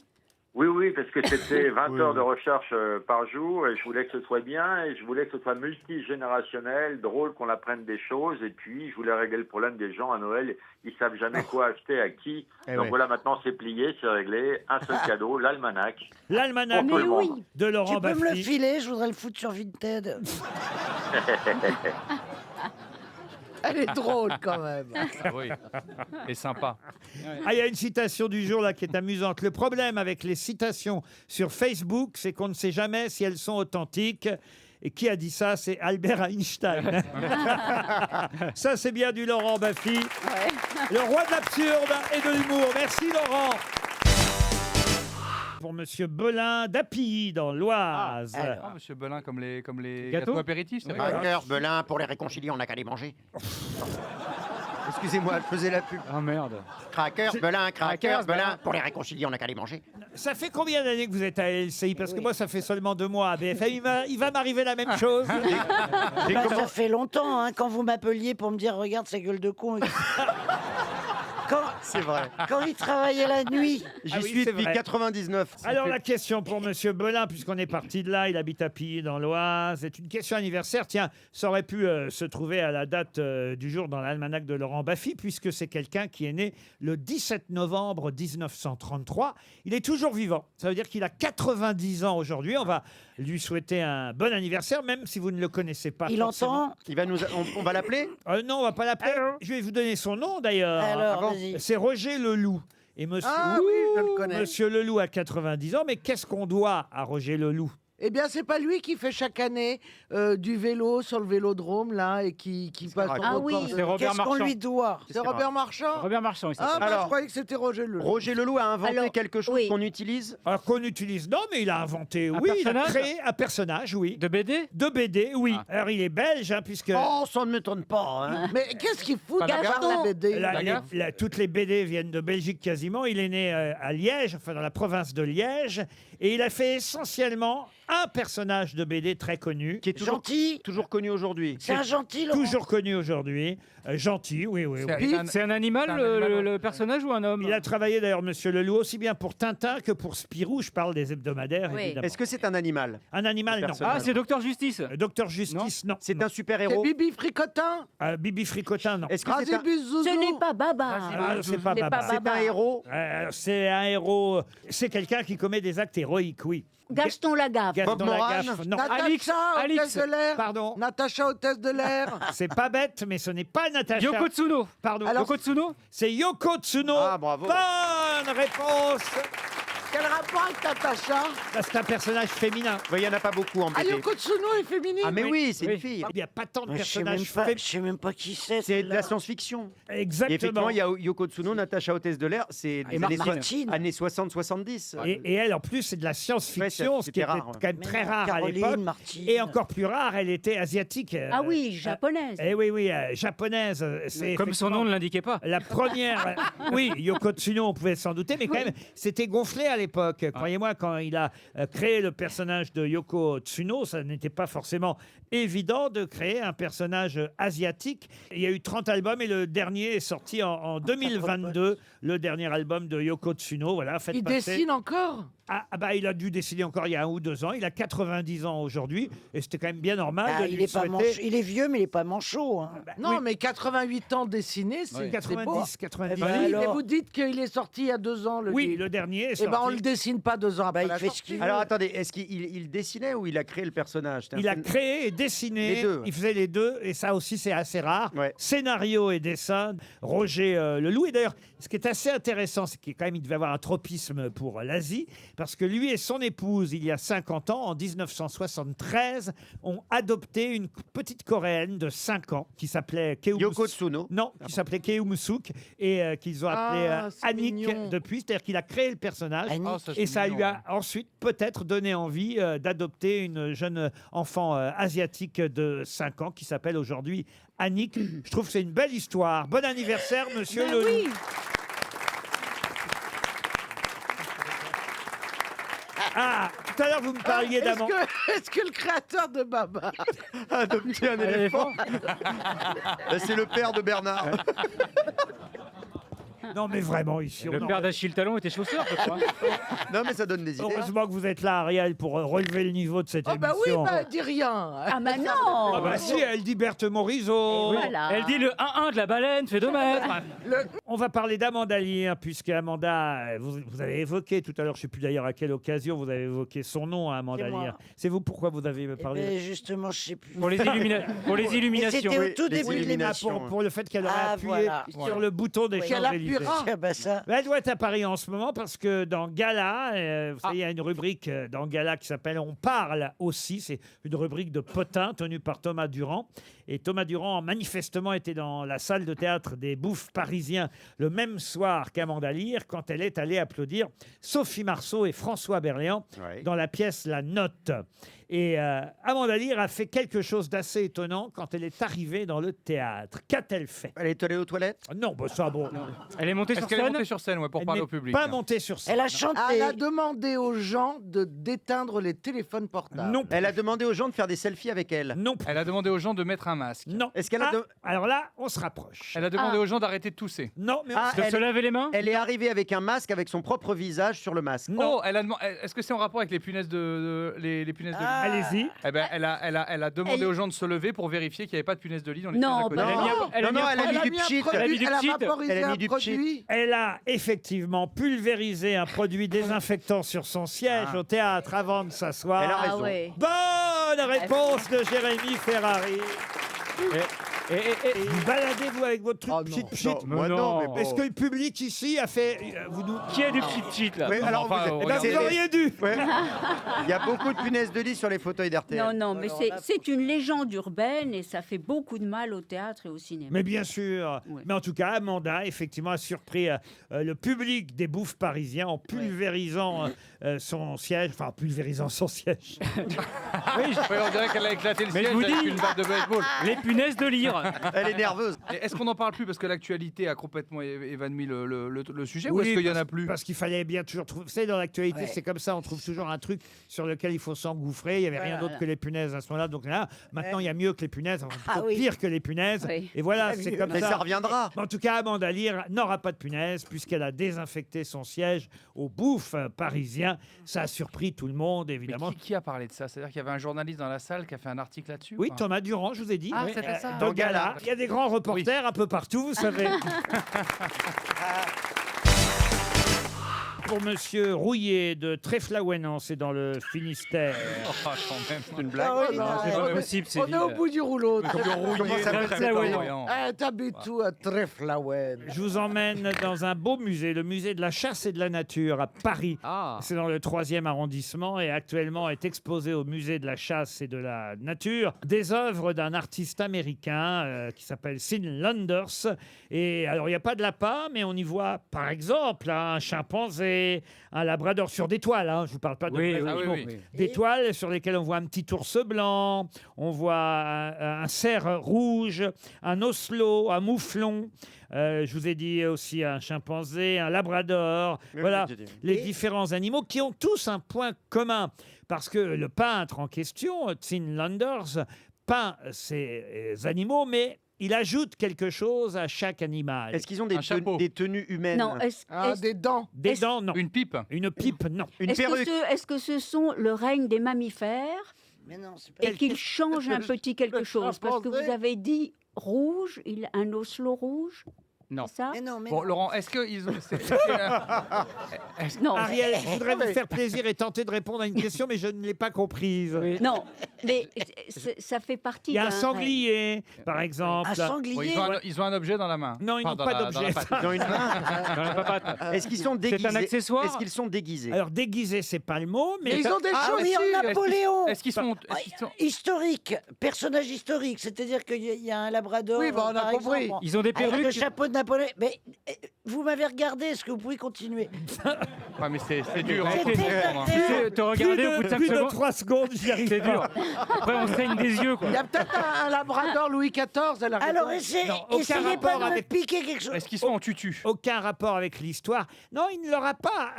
Oui, oui, parce que c'était 20 heures de recherche par jour et je voulais que ce soit bien et je voulais que ce soit multigénérationnel, drôle qu'on apprenne des choses et puis je voulais régler le problème des gens à Noël. Ils savent jamais quoi acheter à qui. Donc ouais. voilà, maintenant c'est plié, c'est réglé. Un seul cadeau, l'almanach. L'almanach Pour tout le oui. monde. de Laurent Tu peux me le Baffy. filer, je voudrais le foutre sur Vinted. Elle est drôle quand même. Ah oui. Et sympa. Ah, il y a une citation du jour là qui est amusante. Le problème avec les citations sur Facebook, c'est qu'on ne sait jamais si elles sont authentiques. Et qui a dit ça? C'est Albert Einstein. Ça, c'est bien du Laurent Baffy. Le roi de l'absurde et de l'humour. Merci, Laurent. Pour Monsieur Belin d'Appilly, dans l'Oise. Ah, monsieur Belin, comme les Gâteaux gâteaux apéritifs, c'est vrai. Cracker, Belin, pour les réconcilier, on n'a qu'à les manger. Excusez-moi, je faisais la pub. Ah merde. Cracker, Belin, Cracker, Crackers, Belin, Belin. pour les réconcilier, on n'a qu'à les manger. Ça fait combien d'années que vous êtes à LCI? Parce que moi, ça fait seulement 2 mois à BFM. Il va m'arriver la même chose. Bah, ça fait longtemps, hein, quand vous m'appeliez pour me dire regarde sa gueule de con. C'est vrai. Quand il travaillait la nuit. J'y Ah oui, suis c'est depuis vrai. 99. Alors la question pour Monsieur Belin, puisqu'on est parti de là, il habite à Pilly dans l'Oise, c'est une question anniversaire. Tiens, ça aurait pu se trouver à la date du jour dans l'almanach de Laurent Baffy, puisque c'est quelqu'un qui est né le 17 novembre 1933. Il est toujours vivant. Ça veut dire qu'il a 90 ans aujourd'hui. On va lui souhaiter un bon anniversaire, même si vous ne le connaissez pas. Il forcément. entend. Il va on va l'appeler. Non, on va pas l'appeler. Je vais vous donner son nom d'ailleurs. Alors, bon vas-y. C'est Roger Leloup. Et monsieur, Ah oui, je le connais. Monsieur Leloup a 90 ans, mais qu'est-ce qu'on doit à Roger Leloup? Eh bien, c'est pas lui qui fait chaque année du vélo sur le vélodrome, là, et qui passe vrai. son Ah record oui. de- C'est Robert Qu'est-ce qu'on Marchand. lui doit? C'est Robert Marchand. Robert Marchand, il Ah, s'appelle. bah, Alors, je croyais que c'était Roger Leloup. Roger Leloup a inventé Alors, quelque chose oui. qu'on utilise. Alors qu'on utilise, non, mais il a inventé, Un oui, il a personnage créé un personnage, oui. De BD. De BD, oui. Ah. Alors il est belge, hein, puisque Oh, ça ne m'étonne pas. Hein. Mais qu'est-ce qu'il fout Pas de faire Gaston. la BD la- la les- gaffe. toutes les BD viennent de Belgique quasiment. Il est né à Liège, enfin dans la province de Liège, Et il a fait essentiellement un personnage de BD très connu. Qui est toujours, Gentil. toujours connu aujourd'hui. C'est un gentil, Laurent. Toujours connu aujourd'hui. Gentil, oui, oui. oui. C'est un animal, le personnage, ou un homme? Il a travaillé d'ailleurs, Monsieur Leloup, aussi bien pour Tintin que pour Spirou. Je parle des hebdomadaires, Oui. évidemment. Est-ce que c'est un animal? Un animal, non. personnage. Ah, c'est Docteur Justice. Docteur Justice, non. C'est un C'est super-héros? Bibi Fricotin. Bibi Fricotin, non. Est-ce que c'est un... Razibus Zouzou. Ce n'est pas Baba. Ah, c'est pas Ce n'est Baba. pas C'est un Baba. héros? C'est un héros. C'est quelqu'un qui commet des actes héroïques, oui. Gaston Lagaffe. Gaston Bob Moran. Lagaffe, non. Alix, Natacha, Alix. hôtesse de l'air. Pardon. Natacha, hôtesse de l'air. C'est pas bête, mais ce n'est pas Natacha. Yoko Tsuno. Pardon. Alors, Yoko Tsuno. C'est Yoko Tsuno. Ah, bravo. Bonne réponse. Quel rapport avec Natacha? Bah, c'est un personnage féminin. Il n'y en a pas beaucoup en Ah, BD. Yoko Tsuno est féminine. Ah mais oui, c'est Oui. une fille. Il n'y a pas tant de Je sais personnages même pas, féminins. je sais même pas qui c'est. C'est de la celle-là. science-fiction. Et Exactement. effectivement, il y a Yoko Tsuno, Natacha Hôtesse de l'air, c'est des Et Martine. années 60-70. Et elle, en plus, c'est de la science-fiction, Ouais, ce qui était c'était rare, ouais. quand même Mais très non, rare à Caroline, l'époque. Martine. Et encore plus rare, elle était asiatique. Ah oui, japonaise. Eh oui, oui, japonaise. C'est Comme son nom ne l'indiquait pas. la première, oui, Yoko Tsuno, on pouvait s'en douter, mais quand même, c'était gonflé à l'époque. Croyez-moi, quand il a créé le personnage de Yoko Tsuno, ça n'était pas forcément évident de créer un personnage asiatique. Il y a eu 30 albums et le dernier est sorti en 2022, le dernier album de Yoko Tsuno. Voilà, faites Il passer. dessine encore. Bah, il a dû dessiner encore il y a 1 ou 2 ans. Il a 90 ans aujourd'hui et c'était quand même bien normal Ah, de il lui est pas souhaiter. manchot. Il est vieux, mais il est pas manchot. Hein. Non, oui. mais 88 ans dessiné, c'est c'est beau. 90, 90. Eh ben, Oui, alors. mais vous dites qu'il est sorti il y a 2 ans, le Oui, livre. le dernier est Eh sorti. ben, on le dessine pas 2 ans après Bah, il la fait ce sortie. qu'il veut. Alors attendez, est-ce qu'il dessinait ou il a créé le personnage? C'était un Il a film- créé et dessiné. Les deux. Il faisait les deux, et ça aussi, c'est assez rare. Ouais. Scénario et dessin, Roger Leloup. Et d'ailleurs, ce qui est assez intéressant, c'est qu'il quand même, il devait avoir un tropisme pour l'Asie, parce que lui et son épouse, il y a 50 ans, en 1973, ont adopté une petite Coréenne de 5 ans qui s'appelait Yoko Tsuno. Non, qui s'appelait Keum-suk et qu'ils ont appelé Ah, c'est Annick mignon. depuis. C'est-à-dire qu'il a créé le personnage. Annick. Oh, ça, c'est Et ça mignon, lui a ensuite peut-être donné envie d'adopter une jeune enfant asiatique de 5 ans qui s'appelle aujourd'hui Annick. Je trouve que c'est une belle histoire. Bon anniversaire, monsieur Ben Leloup. oui. Ah, tout à l'heure, vous me parliez d'amant. Est-ce que le créateur de Baba a adopté un éléphant? C'est le père de Bernard. Non, mais vraiment, ici, Le on en- père d'Achille Talon était chausseur, je crois. Non mais ça donne des idées. Heureusement que vous êtes là, Ariel, pour relever le niveau de cette Oh bah oui, émission. bah dis rien. Ah bah non. Ah bah si, elle dit Berthe Morisot. Voilà. Elle dit le 1-1 de la baleine fait 2 mètres. On va parler d'Amanda Lear, puisque Amanda, vous avez évoqué tout à l'heure, je ne sais plus d'ailleurs à quelle occasion, vous avez évoqué son nom, hein, Amanda C'est moi. Lear. C'est vous pourquoi vous avez Eh parlé ben, justement, je sais plus. Pour les, pour les illuminations. C'était au Oui, tout les début de illuminations. l'émission. pour le fait qu'elle aurait Ah, appuyé voilà. sur le bouton des Qu'elle Champs-Élysées. appuiera. Ah bah ça. Elle doit être à Paris en ce moment parce que dans Gala, vous savez, il y a une rubrique dans Gala qui s'appelle On parle aussi. C'est une rubrique de potins tenue par Thomas Durand. Et Thomas Durand, manifestement, était dans la salle de théâtre des Bouffes parisiens le même soir qu'Amanda Lear quand elle est allée applaudir Sophie Marceau et François Berléand Ouais. dans la pièce La Note. Et Amanda Lear a fait quelque chose d'assez étonnant quand elle est arrivée dans le théâtre. Qu'a-t-elle fait? Elle est allée aux toilettes? Non, bah ça, bon. Elle est montée Est-ce sur qu'elle est scène. montée sur scène, ouais, pour Elle parler n'est au public? pas montée sur scène. Elle a chanté. Elle a demandé aux gens d'éteindre les téléphones portables. Non, Elle a demandé aux gens de faire des selfies avec elle. non, Elle a demandé aux gens de mettre un masque. non. Est-ce qu'elle a de- Alors là, on se rapproche. Elle a demandé Ah. aux gens d'arrêter de tousser. Non, mais Ah, De se laver les mains. Elle est arrivée avec un masque avec son propre visage sur le masque. non. Oh, elle a demandé. Est-ce que c'est en rapport avec les punaises les punaises de lit? Ah. Allez-y. Eh ben, elle a demandé Elle- aux gens de se lever pour vérifier qu'il n'y avait pas de punaises de lit dans les Non, punaises à côté. bah Elle a mis un- Non, elle a non, mis un elle a produit- mis du pchit. Elle a mis du Elle a pchit. vaporisé Elle a mis un du produit. Elle a effectivement pulvérisé un produit désinfectant sur son siège au théâtre avant de s'asseoir. Elle a Ah raison. ouais. Bonne réponse de Jérémy Ferrari. Et- Vous baladez-vous avec votre truc Oh non. pchit. Non, moi non, mais bon. Est-ce que le public ici a fait... vous nous... Qui a du petit cheat là? Oui, Non, alors enfin, vous- Eh ben, c'est vous les- auriez dû. Ouais. Il y a beaucoup de punaises de lit sur les fauteuils d'RTL. Non, non, mais c'est une légende urbaine et ça fait beaucoup de mal au théâtre et au cinéma. Mais bien sûr. Ouais. Mais en tout cas, Amanda, effectivement, a surpris le public des Bouffes parisiens en pulvérisant son siège. Enfin, en pulvérisant son siège. on dirait qu'elle a éclaté le Mais siège je vous avec dis- une batte de baseball. Les punaises de lyre. Elle est nerveuse. Et est-ce qu'on n'en parle plus parce que l'actualité a complètement évanoui le sujet ou Oui, est-ce qu'il y en a parce- plus? Parce qu'il fallait bien toujours trouver. Vous savez, dans l'actualité, Ouais. c'est comme ça, on trouve toujours un truc sur lequel il faut s'engouffrer. Il n'y avait rien d'autre que les punaises à ce moment-là. Donc là, maintenant, il y a mieux que les punaises, enfin, plutôt Ah oui. pire que les punaises. Oui. Et voilà, Très c'est mieux. comme Mais ça. ça reviendra. En tout cas, Amanda Lear n'aura pas de punaises puisqu'elle a désinfecté son siège au Bouffe parisien. Ça a surpris tout le monde, Mais évidemment. qui a parlé de ça? C'est-à-dire qu'il y avait un journaliste dans la salle qui a fait un article là-dessus? Oui, enfin Thomas Durand, je vous ai dit. Ah, c'était ça. Dans le gala. Il y a des grands reporters un peu partout, vous savez. Pour Monsieur Rouillet de Tréflaouénan, c'est dans le Finistère. Oh, quand même, c'est une blague. Ah oui, Non, c'est pas possible, c'est On est au bout du rouleau. Comment ça peut Très voyant. T'habites où à Tréflaouén? Je vous emmène dans un beau musée, le musée de la chasse et de la nature à Paris. Ah. C'est dans le 3e arrondissement et actuellement est exposé au musée de la chasse et de la nature des œuvres d'un artiste américain qui s'appelle Sin Landers. Et alors, il n'y a pas de lapin, mais on y voit, par exemple, un chimpanzé, un labrador sur des toiles. Je ne vous parle pas de Oui, vrais oui, animaux. oui, oui. Des toiles sur lesquelles on voit un petit ours blanc, on voit un cerf rouge, un oslo, un mouflon. Je vous ai dit aussi un chimpanzé, un labrador. Voilà les différents animaux qui ont tous un point commun. Parce que le peintre en question, Sin Landers, peint ces animaux, mais il ajoute quelque chose à chaque animal. Est-ce qu'ils ont Un chapeau. des tenues humaines? Non, Des dents. Des est-ce- dents, non. Une pipe? Une pipe, non. Une Est-ce perruque? est-ce que ce sont le règne des mammifères Mais non, c'est pas... et qu'ils changent un petit quelque chose? Parce que vous avez dit rouge, un oslo rouge. Non. C'est ça? Mais non, mais Bon, non. Laurent, est-ce qu'ils ont. Non. Ariel, je voudrais vous faire plaisir et tenter de répondre à une question, mais je ne l'ai pas comprise. Non, mais ça fait partie Il y a un d'un sanglier, par exemple. Un sanglier. Bon, ils ont un objet dans la main. Non, ils n'ont Enfin, pas dans la d'objet. patte. Ils ont une main. Dans la papate. Est-ce qu'ils sont déguisés? un accessoire. Est-ce qu'ils sont déguisés? Alors, déguisé, c'est pas le mot, mais Ils ont des Ah choses oui, en Napoléon. Est-ce qu'ils sont. est-ce qu'ils sont- Historique, personnage historique, c'est-à-dire qu'il y a un labrador. Oui, bah, on a par compris. exemple, Ils ont des avec le perruques. chapeau de Napoléon. Mais vous m'avez regardé, est-ce que vous pouvez continuer? Ouais, mais c'est dur. C'est hein. désagréable. Tu sais, te regarder au bout de 5 plus de secondes. 3 secondes, j'y arrive C'est pas. dur. Après, on saigne des yeux, quoi. Il y a peut-être un labrador Louis XIV. Elle a Alors raison. aucun essayez rapport pas de me avec- piquer quelque chose. Est-ce qu'ils sont en tutu? Aucun rapport avec l'histoire. Non, il ne leur a pas,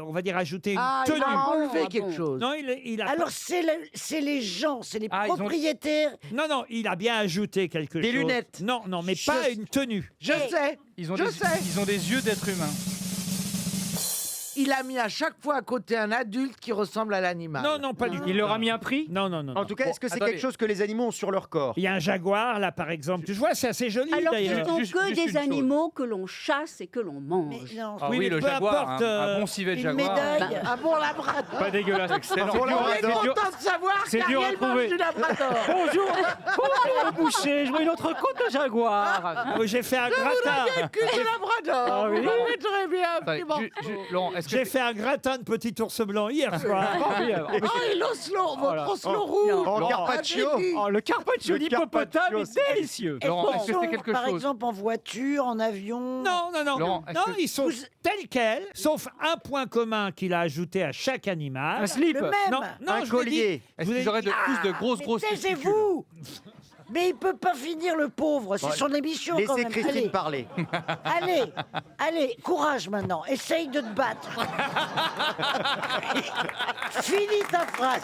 on va dire, ajouté une Ah, il tenue. a enlevé Ah, quelque bon. chose. Non, il a Alors c'est les gens, c'est les Ah, ils ont- propriétaires. non, il a bien ajouté quelque Des chose. lunettes. Non, mais pas une tenue. Je sais. Ils ont, Je des, sais. ils ont des yeux d'être humain. Il a mis à chaque fois à côté un adulte qui ressemble à l'animal. Non, pas du tout. Il leur a mis un prix. Non. En tout cas, est-ce que c'est attendez. quelque chose que les animaux ont sur leur corps? Il y a un jaguar, là, par exemple. Tu vois, c'est assez joli, Alors, ce d'ailleurs. ne sont Juste que une des chose. animaux que l'on chasse et que l'on Mais mange. non, Ah Oui, oui, mais le peu jaguar, importe, un bon civet de une jaguar. médaille. Un bon labrador. Pas dégueulasse. Excellent. C'est dur, On est c'est dur. content de savoir C'est dur à qu'Ariel mange trouver. du labrador. Bonjour, bonjour, boucher. Je vois une autre côte de jaguar. Ah oui, j'ai fait un gratin. Que du labrador. Ah oui. Vous me mettrez bien un Attendez, petit morceau. Laurent, est-ce J'ai que. fait un gratin de petit ours blanc hier soir. Formidable. Ah, et l'oslo, votre là. oslo rouge. En Laurent, carpaccio. Avez dit. Oh, le carpaccio Le d'hippopotame carpaccio, est délicieux. Laurent, est-ce que c'est Sont, quelque par chose exemple en voiture, en avion. Non. Laurent, est-ce Non, que- ils sont tels quels, sauf un point commun qu'il a ajouté à chaque animal. Un slip. Le même. Non, Un je vous ai dit- collier. Est-ce qu'ils auraient tous de grosses Mais testicules? taisez-vous. Mais il peut pas finir le pauvre, c'est son émission quand Laissez même. Christine Allez, parler. allez, courage maintenant, essaye de te battre. Finis ta phrase.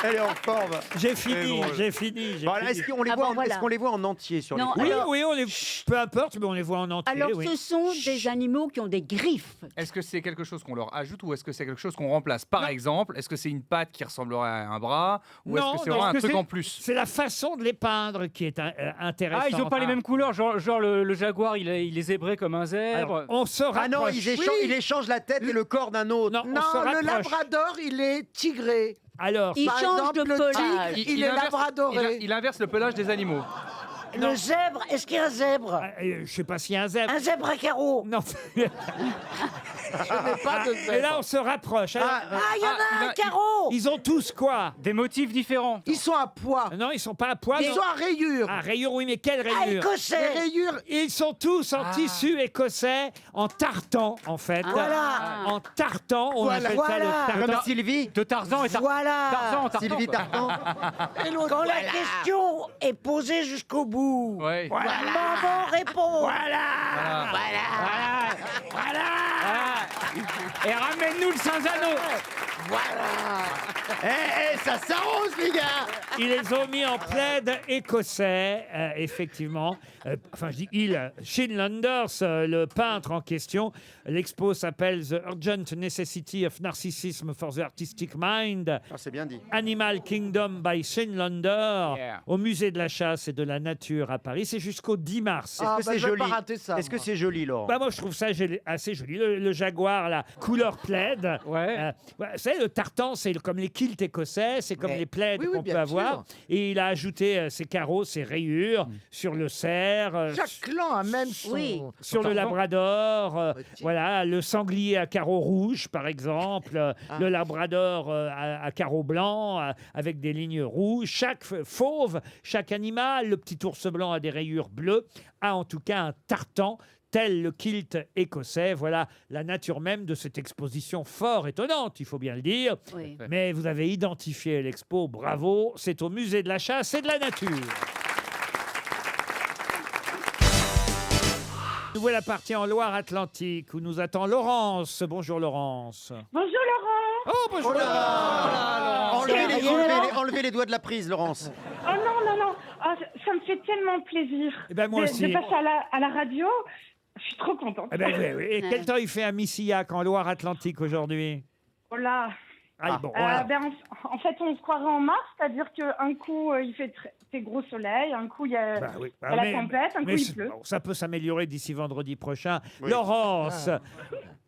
Elle est en forme. J'ai fini, C'est drôle. j'ai fini. j'ai Voilà, fini. est-ce qu'on les, Ah voit bon, en- voilà. est-ce qu'on les voit en entier sur Non, les Oui, alors- on les... peu importe, mais on les voit en entier. Alors, oui. ce sont des animaux qui ont des griffes. Est-ce que c'est quelque chose qu'on leur ajoute ou est-ce que c'est quelque chose qu'on remplace? Par exemple, est-ce que c'est une patte qui ressemblerait à un bras ou est-ce Non, que c'est non, vraiment un est-ce que truc c'est- en plus? C'est la façon de les peindre qui est intéressante. Ah, ils ont pas les mêmes couleurs. Genre le jaguar, il est zébré comme un zèbre. Alors, on se rapproche. Ah non, ils échangent la tête et le corps d'un autre. Non, on Non, se le rapproche. labrador, il est tigré. Alors, Il Par change exemple, de le pelage. tigre, il est inverse- labradoré. il inverse le pelage des animaux. Le zèbre, est-ce qu'il y a un zèbre? Je sais pas s'il y a un zèbre. Un zèbre à carreaux? Non. Je n'ai pas de zèbre. Et là, on se rapproche. Ah, il y en a un carreau! Ils ont tous quoi? Des motifs différents. Ils sont à poids. Non, ils sont pas à poids. Ils sont à rayures. À rayures, oui, mais quelles Ah, rayures? écossais! Les rayures. Ils sont tous en tissu écossais, en tartan, en fait. Voilà. En tartan, on appelle ça le tartan. Comme Sylvie. De Tarzan et Tarzan. Voilà! Tarzan, Tarzan. Sylvie quoi. Tartan. Quand la question est posée jusqu'au bout, Ouais. maman répond! Voilà. Et ramène-nous le Saint-Zano. Ça s'arrose, les gars. Ils les ont mis en plaid écossais, effectivement. Enfin, je dis il, Shane Landers, le peintre en question. L'expo s'appelle The Urgent Necessity of Narcissism for the Artistic Mind. C'est bien dit. Animal Kingdom by Shane Lander, Yeah. au musée de la chasse et de la nature à Paris. C'est jusqu'au 10 mars. Ah, Est-ce que bah, c'est je vais joli? pas rater ça, Est-ce que moi. c'est joli, Laurent? Bah moi je trouve ça assez joli. Le jaguar, la couleur plaid. Ouais. Vous savez, le tartan, c'est comme les kilts écossais, c'est comme les plaids Oui, oui, qu'on peut bien avoir. sûr. Et il a ajouté ses carreaux, ses rayures sur le cerf. Chaque clan a même son... Oui. Sur le labrador, Petit. voilà, le sanglier à carreaux rouges, par exemple, le labrador à carreaux blancs, avec des lignes rouges. Chaque fauve, chaque animal, le petit ours blanc a des rayures bleues, a en tout cas un tartan, tel le kilt écossais. Voilà la nature même de cette exposition fort étonnante, il faut bien le dire. Oui. Mais vous avez identifié l'expo, bravo, c'est au musée de la chasse et de la nature. Nous voilà partis en Loire-Atlantique où nous attend Laurence. Bonjour Laurence. Bonjour Laurent. Oh bonjour Laurence. Enlevez les doigts de la prise, Laurence. Oh non. Oh, ça me fait tellement plaisir Eh ben, moi aussi. de passer à la radio. Je suis trop contente. Eh ben, oui, oui. Et quel temps il fait à Missillac en Loire-Atlantique aujourd'hui? Voilà. Bon, voilà. En fait, on se croirait en mars, c'est-à-dire qu'un coup, il fait très gros soleil, un coup, il y a, Bah oui. il y a la tempête, un coup, il pleut. Bon, ça peut s'améliorer d'ici vendredi prochain. Laurence,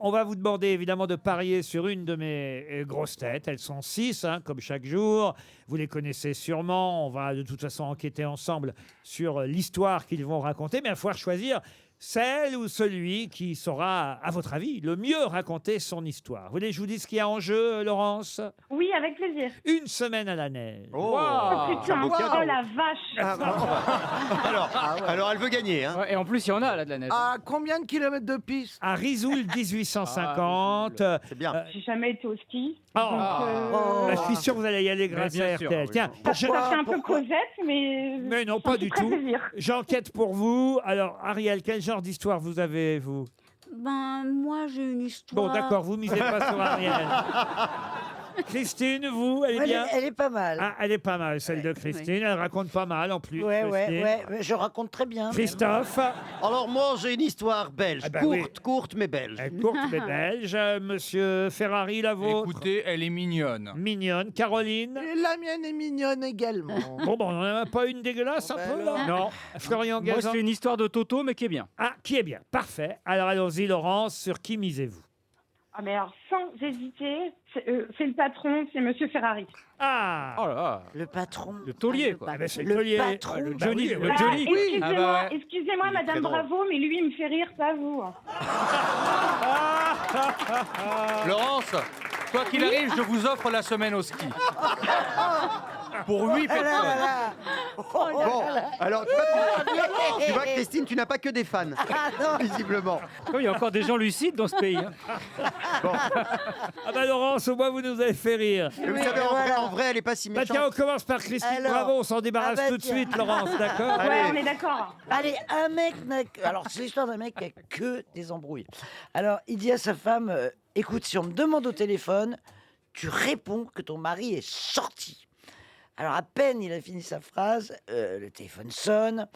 on va vous demander évidemment de parier sur une de mes grosses têtes. Elles sont 6, comme chaque jour. Vous les connaissez sûrement. On va de toute façon enquêter ensemble sur l'histoire qu'ils vont raconter. Mais il va falloir choisir celle ou celui qui saura, à votre avis, le mieux raconter son histoire. Vous voulez que je vous dise ce qu'il y a en jeu, Laurence? Oui, avec plaisir. Une semaine à la neige. Oh putain, oh la vache. Alors, elle veut gagner. Hein. Ouais, et en plus, il y en a là de la neige. À combien de kilomètres de piste? À Risoul 1850. C'est bien. J'ai jamais été au ski. Je suis sûr que vous allez y aller grâce bien à sûr, RTL. oui. Tiens, Ça fait un peu Cosette, mais non, ça pas me fait du très tout. plaisir. J'enquête pour vous. Alors, Ariel, quel genre d'histoire vous avez, vous? Ben, moi, j'ai une histoire. Bon, d'accord, vous misez pas sur Ariel. Christine, vous, elle est bien? Elle est pas mal. Ah, elle est pas mal, celle de Christine. Elle raconte pas mal, en plus. Ouais, Christine. je raconte très bien. Christophe? Alors, moi, j'ai une histoire belge. Ah bah oui. Courte, mais belge. Courte mais belge. Monsieur Ferrari, la vôtre? Écoutez, elle est mignonne. Mignonne. Caroline? Et la mienne est mignonne également. Bon, on n'en a pas une dégueulasse un peu, là? Non. Florian Moi, Gazan? c'est une histoire de Toto, mais qui est bien. Ah, qui est bien. Parfait. Alors, allons-y, Laurence. Sur qui misez-vous? Ah, mais alors, sans hésiter, c'est le patron, c'est Monsieur Ferrari. Ah! Oh là là. Le patron. Le taulier, quoi. Ah ben, c'est Le taulier. patron. Le Bah Johnny. oui, Le oui. Johnny. Excusez-moi, Ah bah ouais. excusez-moi, Il est très Madame drôle. Bravo, mais lui, il me fait rire, pas vous. Laurence, quoi qu'il arrive, je vous offre la semaine au ski. Pour 8 personnes. Bon, alors, tu vois, Christine, tu n'as pas que des fans, visiblement. Oh, il y a encore des gens lucides dans ce pays. Hein. Ah bah Laurence, au moins vous nous avez fait rire. Et vous savez, en vrai, elle est pas si Bah méchante. tiens, on commence par Christine. Alors, Bravo, on s'en débarrasse ah bah tout de tiens. suite, Laurence, d'accord? Ouais, Allez. on est d'accord. Allez, un mec alors, c'est l'histoire d'un mec qui a que des embrouilles. Alors, il dit à sa femme, écoute, si on me demande au téléphone, tu réponds que ton mari est sorti. Alors, à peine il a fini sa phrase, le téléphone sonne.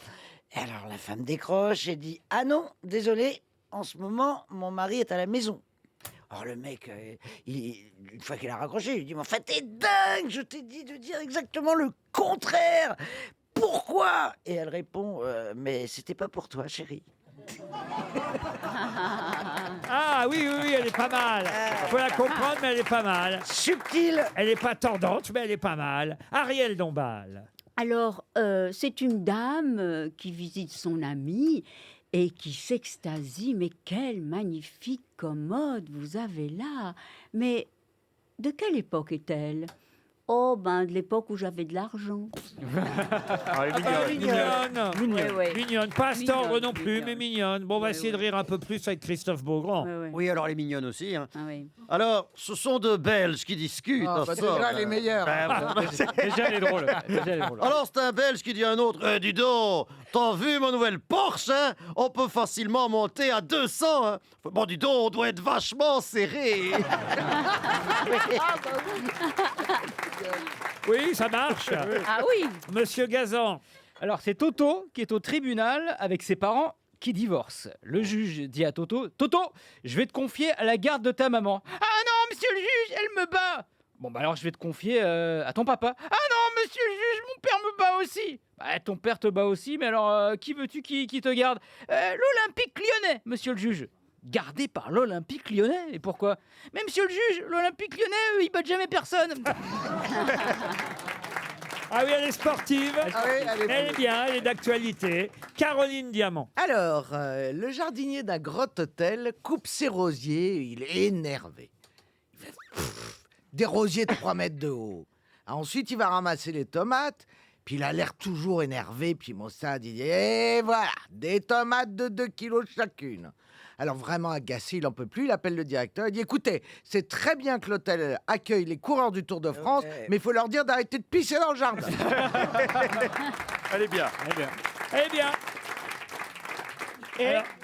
Et alors, la femme décroche et dit, ah non, désolé, en ce moment, mon mari est à la maison. Alors le mec, une fois qu'il a raccroché, il lui dit, mais en fait, t'es dingue, je t'ai dit de dire exactement le contraire. Pourquoi? Et elle répond, mais c'était pas pour toi, chérie. Ah oui, elle est pas mal. Faut la comprendre, mais elle est pas mal. Subtil. Elle est pas tendante, mais elle est pas mal. Ariel Dombal. Alors, c'est une dame qui visite son amie et qui s'extasie. Mais quelle magnifique commode vous avez là! Mais de quelle époque est-elle? Oh, ben, de l'époque où j'avais de l'argent. Mignonne. Ouais. Mignonne. Pas à cet Mignonne, ordre non plus, mignonne. mais mignonne. Bon, on va essayer de rire un peu plus avec Christophe Beaugrand. Oui, alors elle est mignonne aussi. Hein. Ah oui. Alors, ce sont deux Belges qui discutent. Ah, bah, déjà les meilleurs. Déjà, elle est drôle. Alors, c'est un Belge qui dit à un autre, dis donc, t'as vu ma nouvelle Porsche, hein? On peut facilement monter à 200. Hein? Bon, dis donc, on doit être vachement serré. Oui, ça marche. Ah oui. Monsieur Gazan. Alors, c'est Toto qui est au tribunal avec ses parents qui divorcent. Le juge dit à Toto, Toto, je vais te confier à la garde de ta maman. Ah non, monsieur le juge, elle me bat. Bon, bah alors je vais te confier à ton papa. Ah non, monsieur le juge, mon père me bat aussi. Bah, ton père te bat aussi, mais alors qui veux-tu qui te garde? L'Olympique Lyonnais, monsieur le juge. Gardé par l'Olympique Lyonnais. Et pourquoi? Mais monsieur le juge, l'Olympique Lyonnais, eux, ils battent jamais personne. Ah oui, elle est sportive. Ah oui, Elle est bien, elle est d'actualité. Caroline Diamant. Alors, le jardinier d'un grotte hôtel coupe ses rosiers, il est énervé. Il fait des rosiers de 3 mètres de haut. Ensuite, il va ramasser les tomates, puis il a l'air toujours énervé, puis Mossad, il dit, et voilà, des tomates de 2 kilos chacune. Alors vraiment agacé, il n'en peut plus, il appelle le directeur, il dit, écoutez, c'est très bien que l'hôtel accueille les coureurs du Tour de France, mais il faut leur dire d'arrêter de pisser dans le jardin. Elle est bien. Eh bien.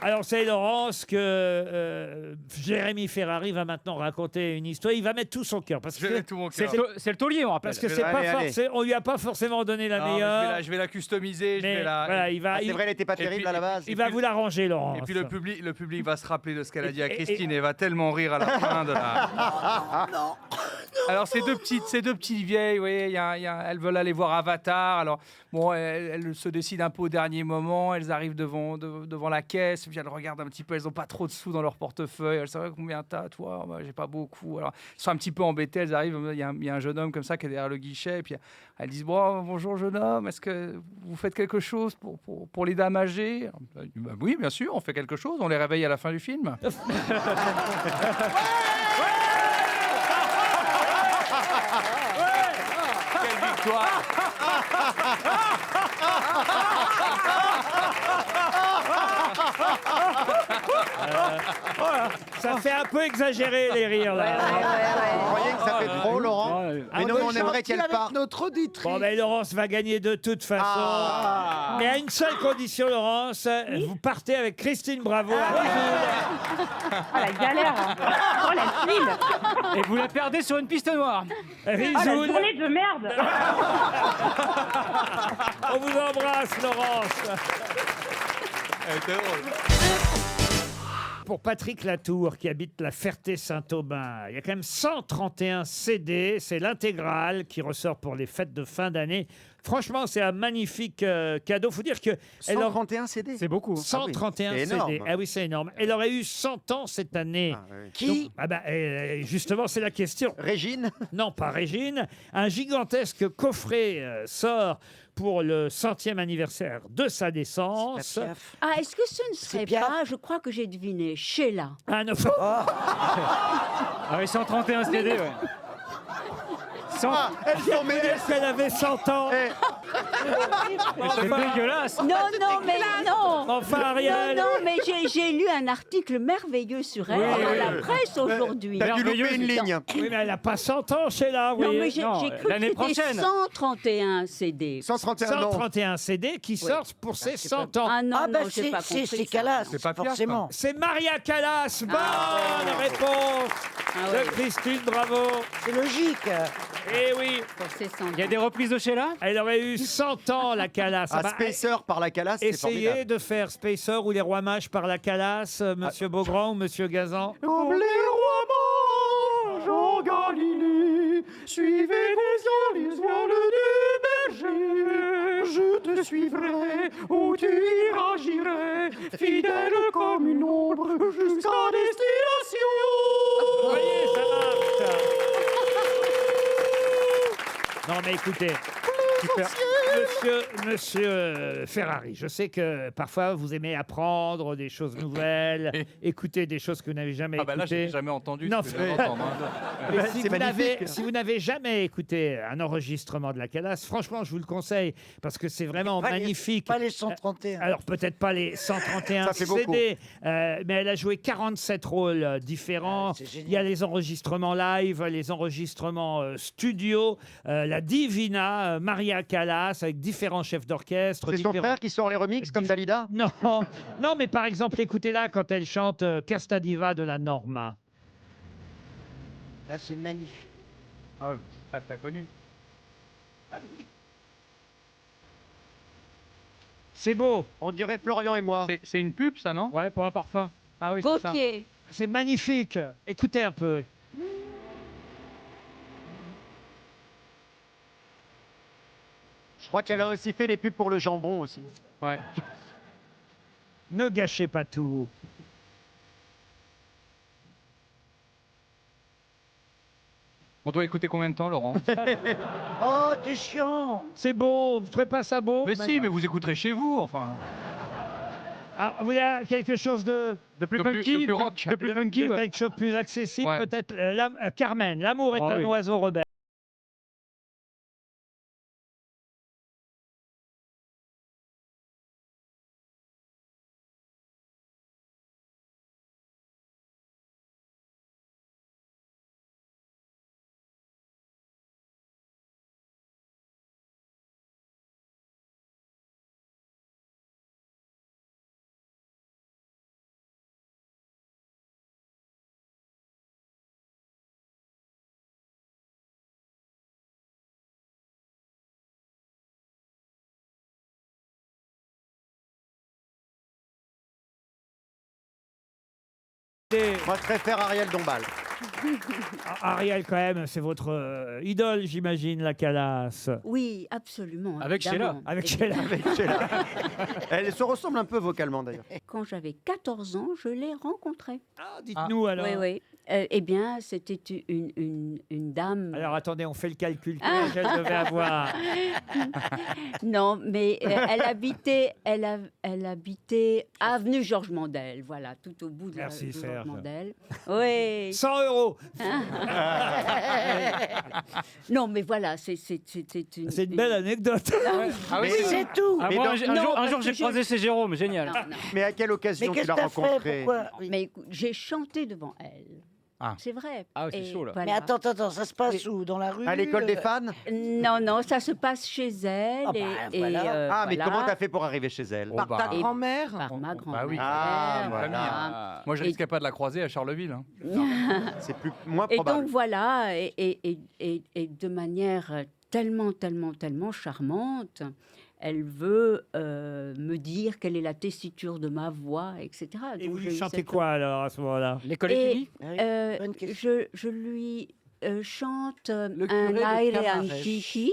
Alors c'est Laurence que Jérémy Ferrari va maintenant raconter une histoire. Il va mettre tout son cœur parce que C'est le taulier, on rappelle. parce que c'est pas on lui a pas forcément donné la meilleure. Je vais la customiser. Mais voilà, il va. C'est vrai, elle n'était pas terrible à la base. Il va vous l'arranger, Laurence. Et puis le public va se rappeler de ce qu'elle a dit à Christine et va tellement rire à la fin de la. Alors ces deux petites vieilles, vous voyez, elles veulent aller voir Avatar. Alors bon, elles se décident un peu au dernier moment. Elles arrivent devant la caisse, puis elles regardent un petit peu. Elles n'ont pas trop de sous dans leur portefeuille. Elles savent combien t'as, toi? Bah, j'ai pas beaucoup. Alors elles sont un petit peu embêtées. Elles arrivent. Il y a un jeune homme comme ça qui est derrière le guichet. Et puis elles disent bonjour jeune homme. Est-ce que vous faites quelque chose pour les dames âgées? Bah, oui, bien sûr, on fait quelque chose. On les réveille à la fin du film. Quelle victoire! Voilà. Ça fait un peu exagérer les rires là. Vous croyez que ça fait trop, Laurent? Mais non, on aimerait qu'elle parte. Notre auditrice. Bon, ben Laurence va gagner de toute façon. Mais à une seule condition, Laurence, vous partez avec Christine Bravo. Ah, la galère. Oh, la file. Et vous la perdez sur une piste noire. Rizoul. Ah, la journée de merde. On vous embrasse, Laurence. Elle était drôle. Pour Patrick Latour, qui habite la Ferté-Saint-Aubin, il y a quand même 131 CD. C'est l'intégrale qui ressort pour les fêtes de fin d'année. Franchement, c'est un magnifique cadeau. Il faut dire que... 131 CD. C'est beaucoup. 131 c'est CD. énorme. Ah oui, c'est énorme. Elle aurait eu 100 ans cette année. Qui? Justement, c'est la question. Régine? Non, pas Régine. Un gigantesque coffret sort pour le 100e anniversaire de sa naissance. Ah, est-ce que ce ne serait pas, je crois que j'ai deviné, Sheila? Ah non, Ah oui, 131 CD, ouais. Elles sont mêlées. qu'elle avait 100 ans. C'est dégueulasse. Non, mais non. Enfin, Ariel. Non, mais j'ai lu un article merveilleux sur elle dans la presse aujourd'hui. T'as dû louper une ligne. Oui, mais elle n'a pas 100 ans, Sheila. Non, Oui. mais j'ai cru l'année que c'était prochaine. 131 CD. 131 ans. 131 CD qui sortent pour ses 100 ans. Ah non, Ah, bah, j'ai pas compris c'est ça. Calas, C'est pas Piaf, forcément. C'est Maria Callas. Bonne réponse de Christine Bravo. C'est logique. Eh oui, Pour ses 100 Il y a des reprises de Sheila? elle aurait eu 100 ans, la Callas. Ah, Spacer par la Calas, c'est Essayez formidable. de faire Spacer ou les rois mages par la Callas, Monsieur Beaugrand ou Monsieur Gazan. Comme les rois mages en Galilée, suivez les yeux du berger. Je te suivrai, où tu iras, j'irai, fidèle comme une ombre, jusqu'à destination. Vous voyez, ça marche. Non mais écoutez, Monsieur Ferrari, je sais que parfois vous aimez apprendre des choses nouvelles, écouter des choses que vous n'avez jamais Ah bah là, écoutées. j'ai jamais entendu. Non, ce que je viens d'entendre, hein. Mais si, C'est vous n'avez, magnifique. si vous n'avez jamais écouté un enregistrement de la Calas, franchement, je vous le conseille parce que c'est vraiment Pas les- magnifique. Pas les 131. Alors peut-être pas les 131 Ça fait CD, mais elle a joué 47 rôles différents. c'est génial. Il y a les enregistrements live, les enregistrements studio, la Divina, Maria Callas avec différents chefs d'orchestre. C'est son différents- frère qui sort les remixes comme Dalida. Non, non, mais par exemple, écoutez-la quand elle chante Casta Diva de la Norma. Là, c'est magnifique. Ah, t'as connu. C'est beau. On dirait Florian et moi. C'est une pub, ça, non? Ouais, pour un parfum. Ah oui, c'est ça. Gauthier. C'est magnifique. Écoutez un peu. Je crois qu'elle a aussi fait les pubs pour le jambon aussi. Ouais. Ne gâchez pas tout. On doit écouter combien de temps, Laurent? Oh, t'es chiant. C'est beau. Vous trouvez pas ça beau? Mais si, mais vous écouterez chez vous, enfin. Ah, vous avez quelque chose de plus funky, de plus rock. de plus funky, quelque chose de plus accessible, Ouais. peut-être. Carmen, l'amour est Ah un oui. oiseau rebelle. Moi, je préfère Ariel Dombal. Ariel, quand même, c'est votre idole, j'imagine, la Calas. Oui, absolument. Avec évidemment. Sheila. Avec Sheila. Avec Sheila. Elle se ressemble un peu vocalement d'ailleurs. Quand j'avais 14 ans, je l'ai rencontrée. Ah, dites-nous alors. Oui, oui. Eh bien, c'était une dame. Alors attendez, on fait le calcul. Quel Ah. âge elle devait avoir? Non, mais elle habitait avenue Georges Mandel, voilà, tout au bout de Merci, de Serge. Georges Mandel. Oui. 100 €. Non, mais voilà, c'est C'est une belle anecdote. Ah oui, C'est tout. Ah, Mais moi, dans- un jour, Non, un parce jour, que j'ai croisé ces Jérôme, génial. Non, non. Mais à quelle Mais occasion tu qu'est-ce l'as que t'as fait? rencontrée? Pourquoi? Mais écoute, j'ai chanté devant elle. Ah. C'est vrai. Ah oui, c'est Et chaud, là. voilà. Mais attends, ça se passe où? Dans la rue? À l'école des fans? Non, non, ça se passe chez elle. Ah bah, et, voilà. Ah, mais voilà, comment t'as fait pour arriver chez elle? Oh, Par bah. ta grand-mère? par ma grand-mère. Bah oui. Ah, voilà. voilà. Moi, je Et- risquais pas de la croiser à Charleville. Hein. C'est moins Et probable. donc voilà, et de manière tellement charmante, elle veut me dire quelle est la tessiture de ma voix, etc. Et Donc, vous j'ai lui eu chantez cette- quoi alors à ce moment-là? L'école Et, est finie? Ah oui, euh, bonne question. je lui chante Le un curé de aire Camarès. antichi,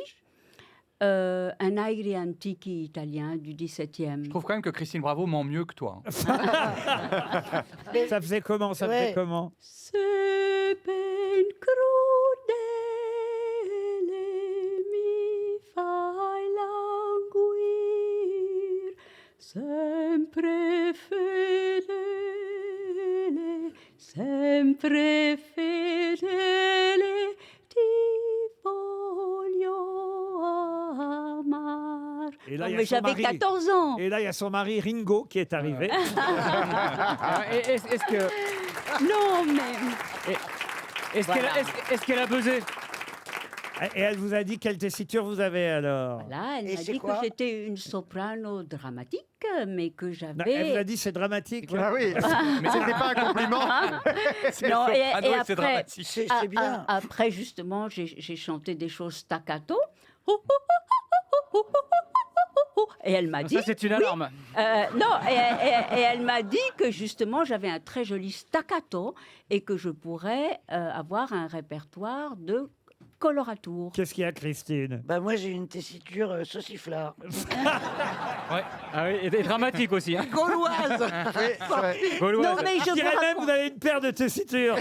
italien du XVIIe. Je trouve quand même que Christine Bravo ment mieux que toi. hein. Ça faisait comment? Ça faisait Ouais. comment? Se ben crudele mi fai languir, sempre fedele, ti voglio amar. Et là, Non, il y a mais son j'avais mari. 14 ans. Et là, il y a son mari Ringo qui est arrivé. Est-ce que Non, mais... est-ce qu'elle a buzzé? Et elle vous a dit quelle tessiture vous avez alors? Voilà, elle Et m'a c'est dit que quoi? j'étais une soprano dramatique, mais que Non, j'avais... elle vous a dit c'est dramatique. Ah oui, mais c'était pas un compliment. Non, et Ah non, c'est après, dramatique. C'est bien. après, justement, j'ai chanté des choses staccato. Et elle m'a dit... Ça, c'est une alarme. non, et elle m'a dit que justement j'avais un très joli staccato et que je pourrais avoir un répertoire de coloratour. Qu'est-ce qu'il y a, Christine? Bah moi j'ai une tessiture sauciflard. Ouais. Ah oui, et dramatique aussi. Hein. Gauloise. Gauloise. Non, mais Je dirais même que vous avez une paire de tessitures.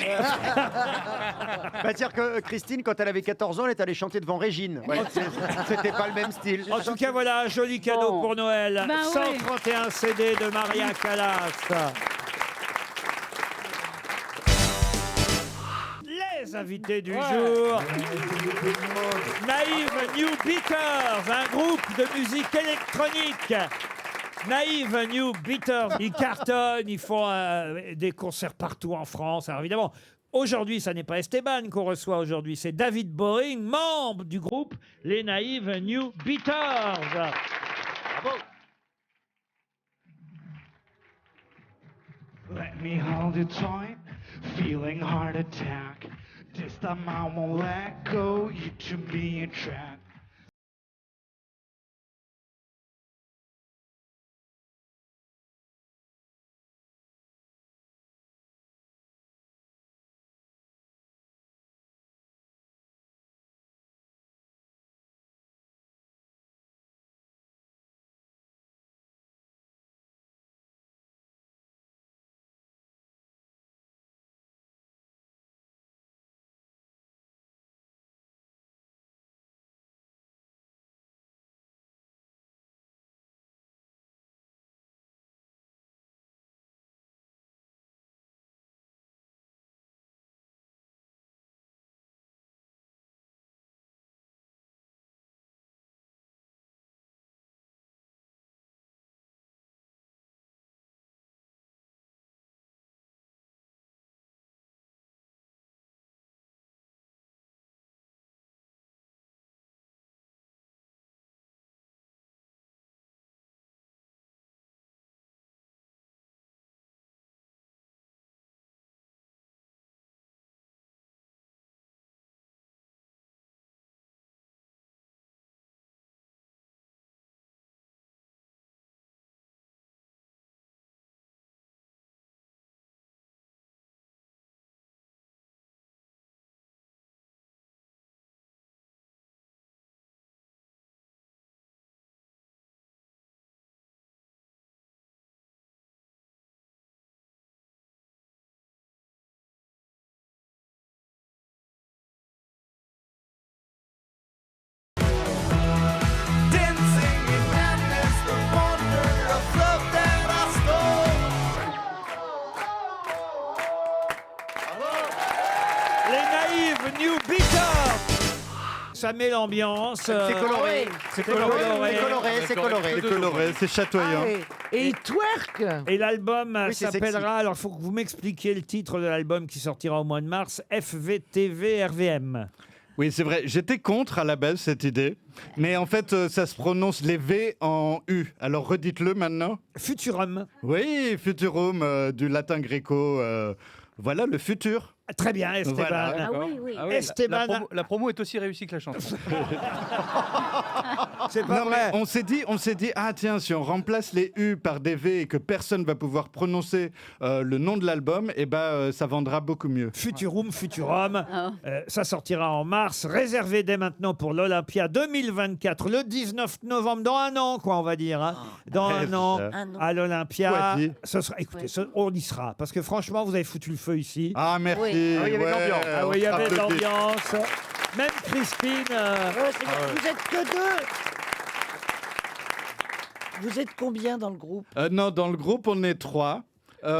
C'est-à-dire que Christine, quand elle avait 14 ans, elle est allée chanter devant Régine. Ouais, c'était pas le même style. En tout cas, voilà un joli cadeau Bon. pour Noël. Ben oui. 131 CD de Maria Callas. Les invités du jour. Naïve New Beaters, un groupe de musique électronique. Naïve New Beaters, ils cartonnent, ils font des concerts partout en France. Alors évidemment, aujourd'hui, ça n'est pas Esteban qu'on reçoit aujourd'hui, c'est David Boring, membre du groupe Les Naïves New Beaters. Bravo. Let me hold it tight, feeling heart attack. This time I won't let go, you to be a trap. New Beaters. Ça met l'ambiance. C'est coloré. C'est coloré. coloré. C'est coloré. C'est coloré, c'est chatoyant. Et il twerk. Et l'album Oui, c'est s'appellera, sexy. alors il faut que vous m'expliquiez le titre de l'album qui sortira au mois de mars, FVTV RVM. Oui, c'est vrai. J'étais contre à la base cette idée, mais en fait, ça se prononce les V en U. Alors redites-le maintenant. Futurum. Oui, Futurum, du latin gréco. Voilà le futur. Très bien, Esteban. Voilà. Ah oui, oui. Ah oui, Esteban. la promo est aussi réussie que la chanson. C'est pas Non, vrai. mais on s'est dit, ah tiens, si on remplace les U par des V et que personne va pouvoir prononcer le nom de l'album, eh ben, ça vendra beaucoup mieux. Futurum, Futurum. Ah. Ça sortira en mars. Réservé dès maintenant pour l'Olympia 2024, le 19 novembre, dans un an, quoi, on va dire. Hein. Dans un an, à l'Olympia. Choisi. Ce sera, écoutez, on y sera. Parce que franchement, vous avez foutu le feu ici. Ah, merci. Oui. Ah, il y avait de l'ambiance. Ah oui, il y avait de Applaudit. l'ambiance. Même Christine. Vous êtes que deux. Vous êtes combien dans le groupe? Non, dans le groupe, on est 3.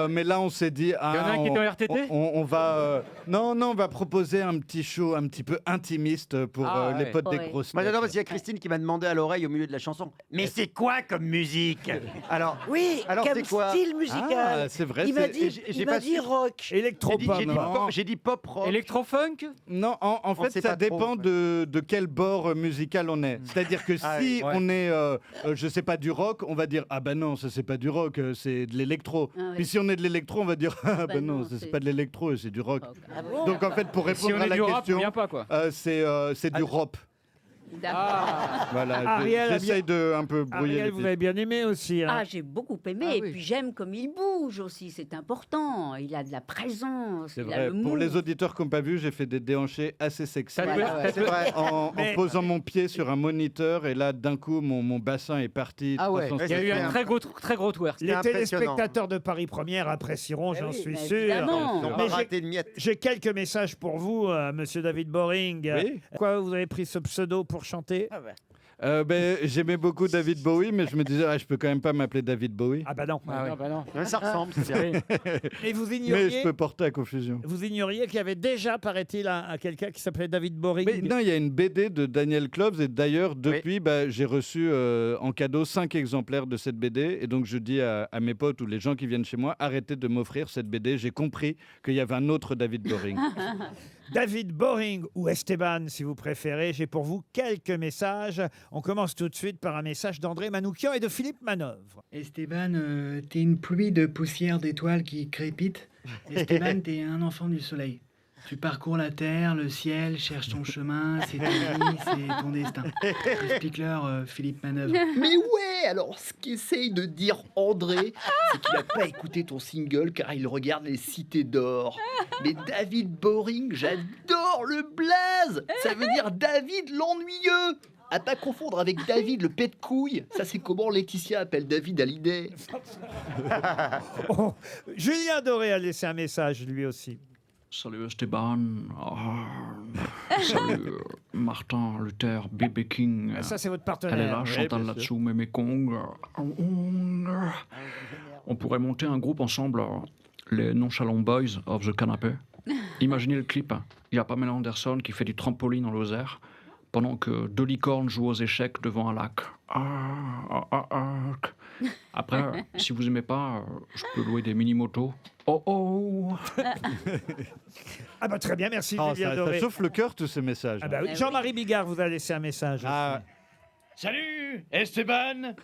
Mais là, on s'est dit, ah, Il y en a un qui est en RTT on va, non, on va proposer un petit show un petit peu intimiste pour Ah, les ouais. potes des Ouais. grosses Moi têtes. j'adore parce qu'il y a Christine qui m'a demandé à l'oreille au milieu de la chanson. Mais c'est quoi comme musique? Alors, Oui, Alors, comme c'est quoi style musical. Ah, c'est vrai. Il m'a c'est- dit, j'ai il pas m'a su. dit rock. j'ai dit, Électropop. j'ai dit pop rock. Électrofunk. Non, en fait, sait ça pas trop, dépend ouais. de quel bord musical on est. C'est-à-dire que Ah, si ouais. on est, je sais pas, du rock, on va dire, ah ben non, ça c'est pas du rock, c'est de l'électro. Ah ouais. Puis si on est de l'électro, on va dire, ah ben non, ça c'est c'est- pas de l'électro, c'est du rock. Rock. Ah bon? Donc en fait, pour Si répondre on à est la du rap, question, on vient pas quoi. c'est du rap. Voilà, Ariel a j'essaye de un peu brouiller Ariel, les vous pistes. avez bien aimé aussi. Hein. Ah, j'ai beaucoup aimé. Et puis j'aime comme il bouge aussi, c'est important. Il a de la présence, C'est il a vrai. le Pour move. les auditeurs qui n'ont pas vu, j'ai fait des déhanchés assez sexy. C'est vrai. En Mais- posant mon pied sur un moniteur et là d'un coup mon bassin est parti. Ah ouais. 360. Il y a eu un très gros twerk. Les impressionnant. téléspectateurs de Paris Première apprécieront, j'en suis sûr. évidemment. On va Mais rater une miette. j'ai quelques messages pour vous, Monsieur David Boring. Oui. Pourquoi vous avez pris ce pseudo pour chanter? J'aimais beaucoup David Bowie, mais je me disais, je peux quand même pas m'appeler David Bowie. Ah bah non. Ouais, ça ressemble, c'est bien. Et vous Mais ignoriez, je peux porter à confusion. vous ignoriez qu'il y avait déjà, paraît-il, un quelqu'un qui s'appelait David Boring. Mais non, il y a une BD de Daniel Kloves et d'ailleurs, depuis, j'ai reçu en cadeau 5 exemplaires de cette BD. Et donc, je dis à mes potes ou les gens qui viennent chez moi, arrêtez de m'offrir cette BD. J'ai compris qu'il y avait un autre David Boring. David Boring ou Esteban, si vous préférez. J'ai pour vous quelques messages. On commence tout de suite par un message d'André Manoukian et de Philippe Manœuvre. Esteban, t'es une pluie de poussière d'étoiles qui crépite. Esteban, t'es un enfant du soleil. Tu parcours la terre, le ciel, cherches ton chemin, c'est ta vie, c'est ton destin. Explique-leur, Philippe Manœuvre. Mais ouais, alors ce qu'essaye de dire André, c'est qu'il n'a pas écouté ton single car il regarde les cités d'or. Mais David Boring, j'adore le blaze. Ça veut dire David l'ennuyeux. À pas confondre avec David le pet de couille. Ça c'est comment Laetitia appelle David Hallyday. Oh, Julien Doré a laissé un message lui aussi. Salut Esteban. Salut Martin Luther, B.B. King. Ça, c'est votre partenaire. Elle est là, Oui, Chantal bien là-dessous, Mémé Kong. On pourrait monter un groupe ensemble, les Nonchalant Boys of the Canapé. Imaginez le clip. Il y a Pamela Anderson qui fait du trampoline dans l'Ozère pendant que deux licornes jouent aux échecs devant un lac. Après, si vous aimez pas, je peux louer des mini-motos. Oh oh. Ah bah très bien, merci Oh, Julien ça Doré. chauffe le cœur tous ces messages. Ah bah oui, Jean-Marie Bigard vous a laissé un message. Salut, Esteban.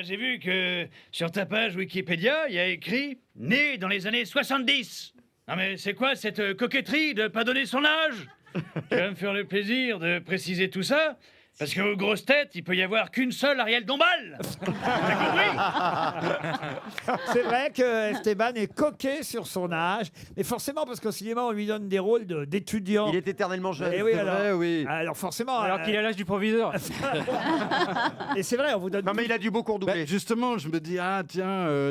J'ai vu que sur ta page Wikipédia, il y a écrit « Né dans les années 70 ». Non mais c'est quoi cette coquetterie de pas donner son âge? Tu vas me faire le plaisir de préciser tout ça? Parce qu'aux grosses têtes, il peut y avoir qu'une seule Ariel Dombal. C'est vrai que Esteban est coquet sur son âge, mais forcément parce qu'au cinéma on lui donne des rôles d'étudiant. Il est éternellement jeune. Et oui, C'est alors, vrai, oui. alors forcément. Alors qu'il a l'âge du proviseur. Et c'est vrai, on vous donne. Non mais il a dû beaucoup redoubler. Justement, je me dis,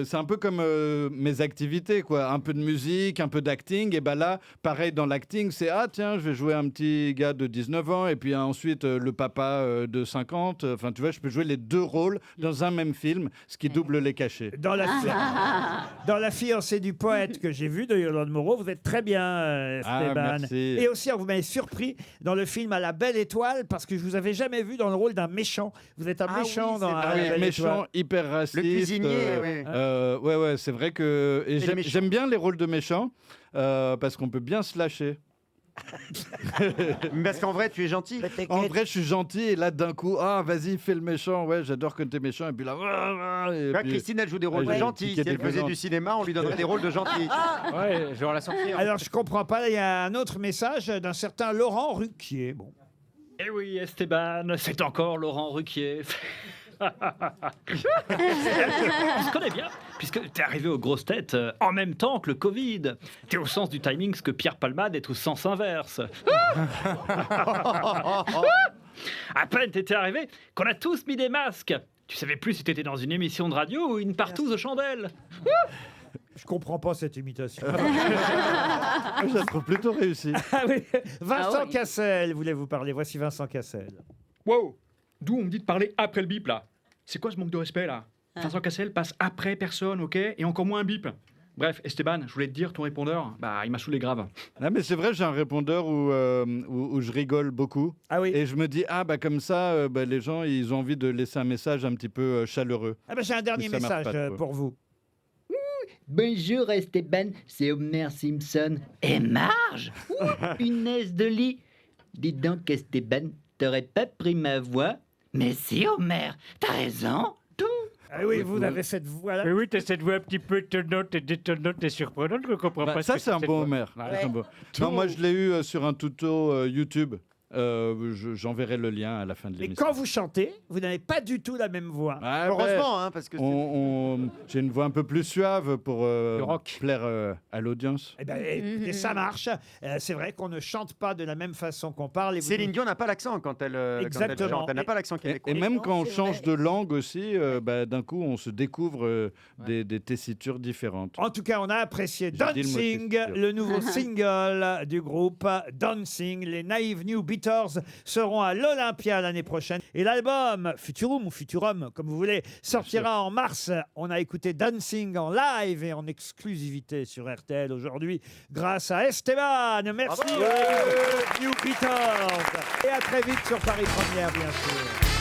c'est un peu comme mes activités, quoi. Un peu de musique, un peu d'acting. Et ben là, pareil dans l'acting, c'est je vais jouer un petit gars de 19 ans et puis ensuite le papa de 50. Enfin, tu vois, je peux jouer les deux rôles dans un même film, ce qui double les cachets. Dans la fiancée du poète que j'ai vu de Yolande Moreau, vous êtes très bien, Esteban. merci. Et aussi, vous m'avez surpris dans le film À la Belle Étoile, parce que je vous avais jamais vu dans le rôle d'un méchant. Vous êtes un méchant dans À la Belle méchant, Étoile. hyper raciste. Le cuisinier, oui. Ouais, c'est vrai que Et les méchants. j'aime bien les rôles de méchants parce qu'on peut bien se lâcher. Parce qu'en vrai, tu es gentil. En vrai, je suis gentil et là, d'un coup, vas-y, fais le méchant. Ouais, j'adore quand t'es méchant. Et puis là, et puis- Christine, elle joue des rôles de j'ai gentils. piqué Si elle des faisait présents. du cinéma, on lui donnerait des rôles de gentils. Ouais, je vais la sortir. Alors, je comprends pas. Il y a un autre message d'un certain Laurent Ruquier. Bon. Eh oui, Esteban, c'est encore Laurent Ruquier. On se connaît bien, puisque t'es arrivé aux grosses têtes en même temps que le Covid. T'es au sens du timing ce que Pierre Palmade est au sens inverse. À peine t'étais arrivé qu'on a tous mis des masques. Tu savais plus si t'étais dans une émission de radio ou une partouze aux chandelles. Je comprends pas cette imitation. Je la trouve plutôt réussie. Ah oui. Vincent Ah oui. Cassel voulait vous parler. Voici Vincent Cassel. Wow! D'où on me dit de parler après le bip, là? C'est quoi ce manque de respect, là? Vincent Cassel passe après personne, ok? Et encore moins un bip. Bref, Esteban, je voulais te dire, ton répondeur, il m'a saoulé grave. Non, mais c'est vrai, j'ai un répondeur où je rigole beaucoup. Ah oui. Et je me dis, comme ça, les gens, ils ont envie de laisser un message un petit peu chaleureux. Ah ben, j'ai un dernier Ça marche message pas trop. pour vous. Bonjour Esteban, c'est Homer Simpson. Et Marge Punaise de lit. Dis donc Esteban, t'aurais pas pris ma voix? Mais si Homer, t'as raison. Ah oui, vous avez cette voix-là. Mais oui, t'as cette voix un petit peu étonnante et détonnante et surprenante, je comprends pas ce Ça, que c'est un cette bon voix. Homer. Ouais. Ça, c'est un bon. Non, moi, je l'ai eu sur un tuto YouTube. J'enverrai le lien à la fin de Mais l'émission. quand vous chantez, vous n'avez pas du tout la même voix. Ah, ouais. Parce que j'ai une voix un peu plus suave pour plaire à l'audience. Eh ben, écoutez, ça marche. C'est vrai qu'on ne chante pas de la même façon qu'on parle. Et vous Céline Dion n'a pas l'accent quand elle Exactement. chante. Elle n'a pas l'accent Et québécois. même quand on change de langue aussi, d'un coup, on se découvre des tessitures différentes. En tout cas, on a apprécié J'ai dit le mot Dancing, tessiture. le nouveau single du groupe Dancing. Les Naive New Beaters seront à l'Olympia l'année prochaine. Et l'album Futurum ou Futurum, comme vous voulez, sortira en mars. On a écouté Dancing en live et en exclusivité sur RTL aujourd'hui grâce à Esteban. Merci New Beaters. Et à très vite sur Paris Première, bien sûr.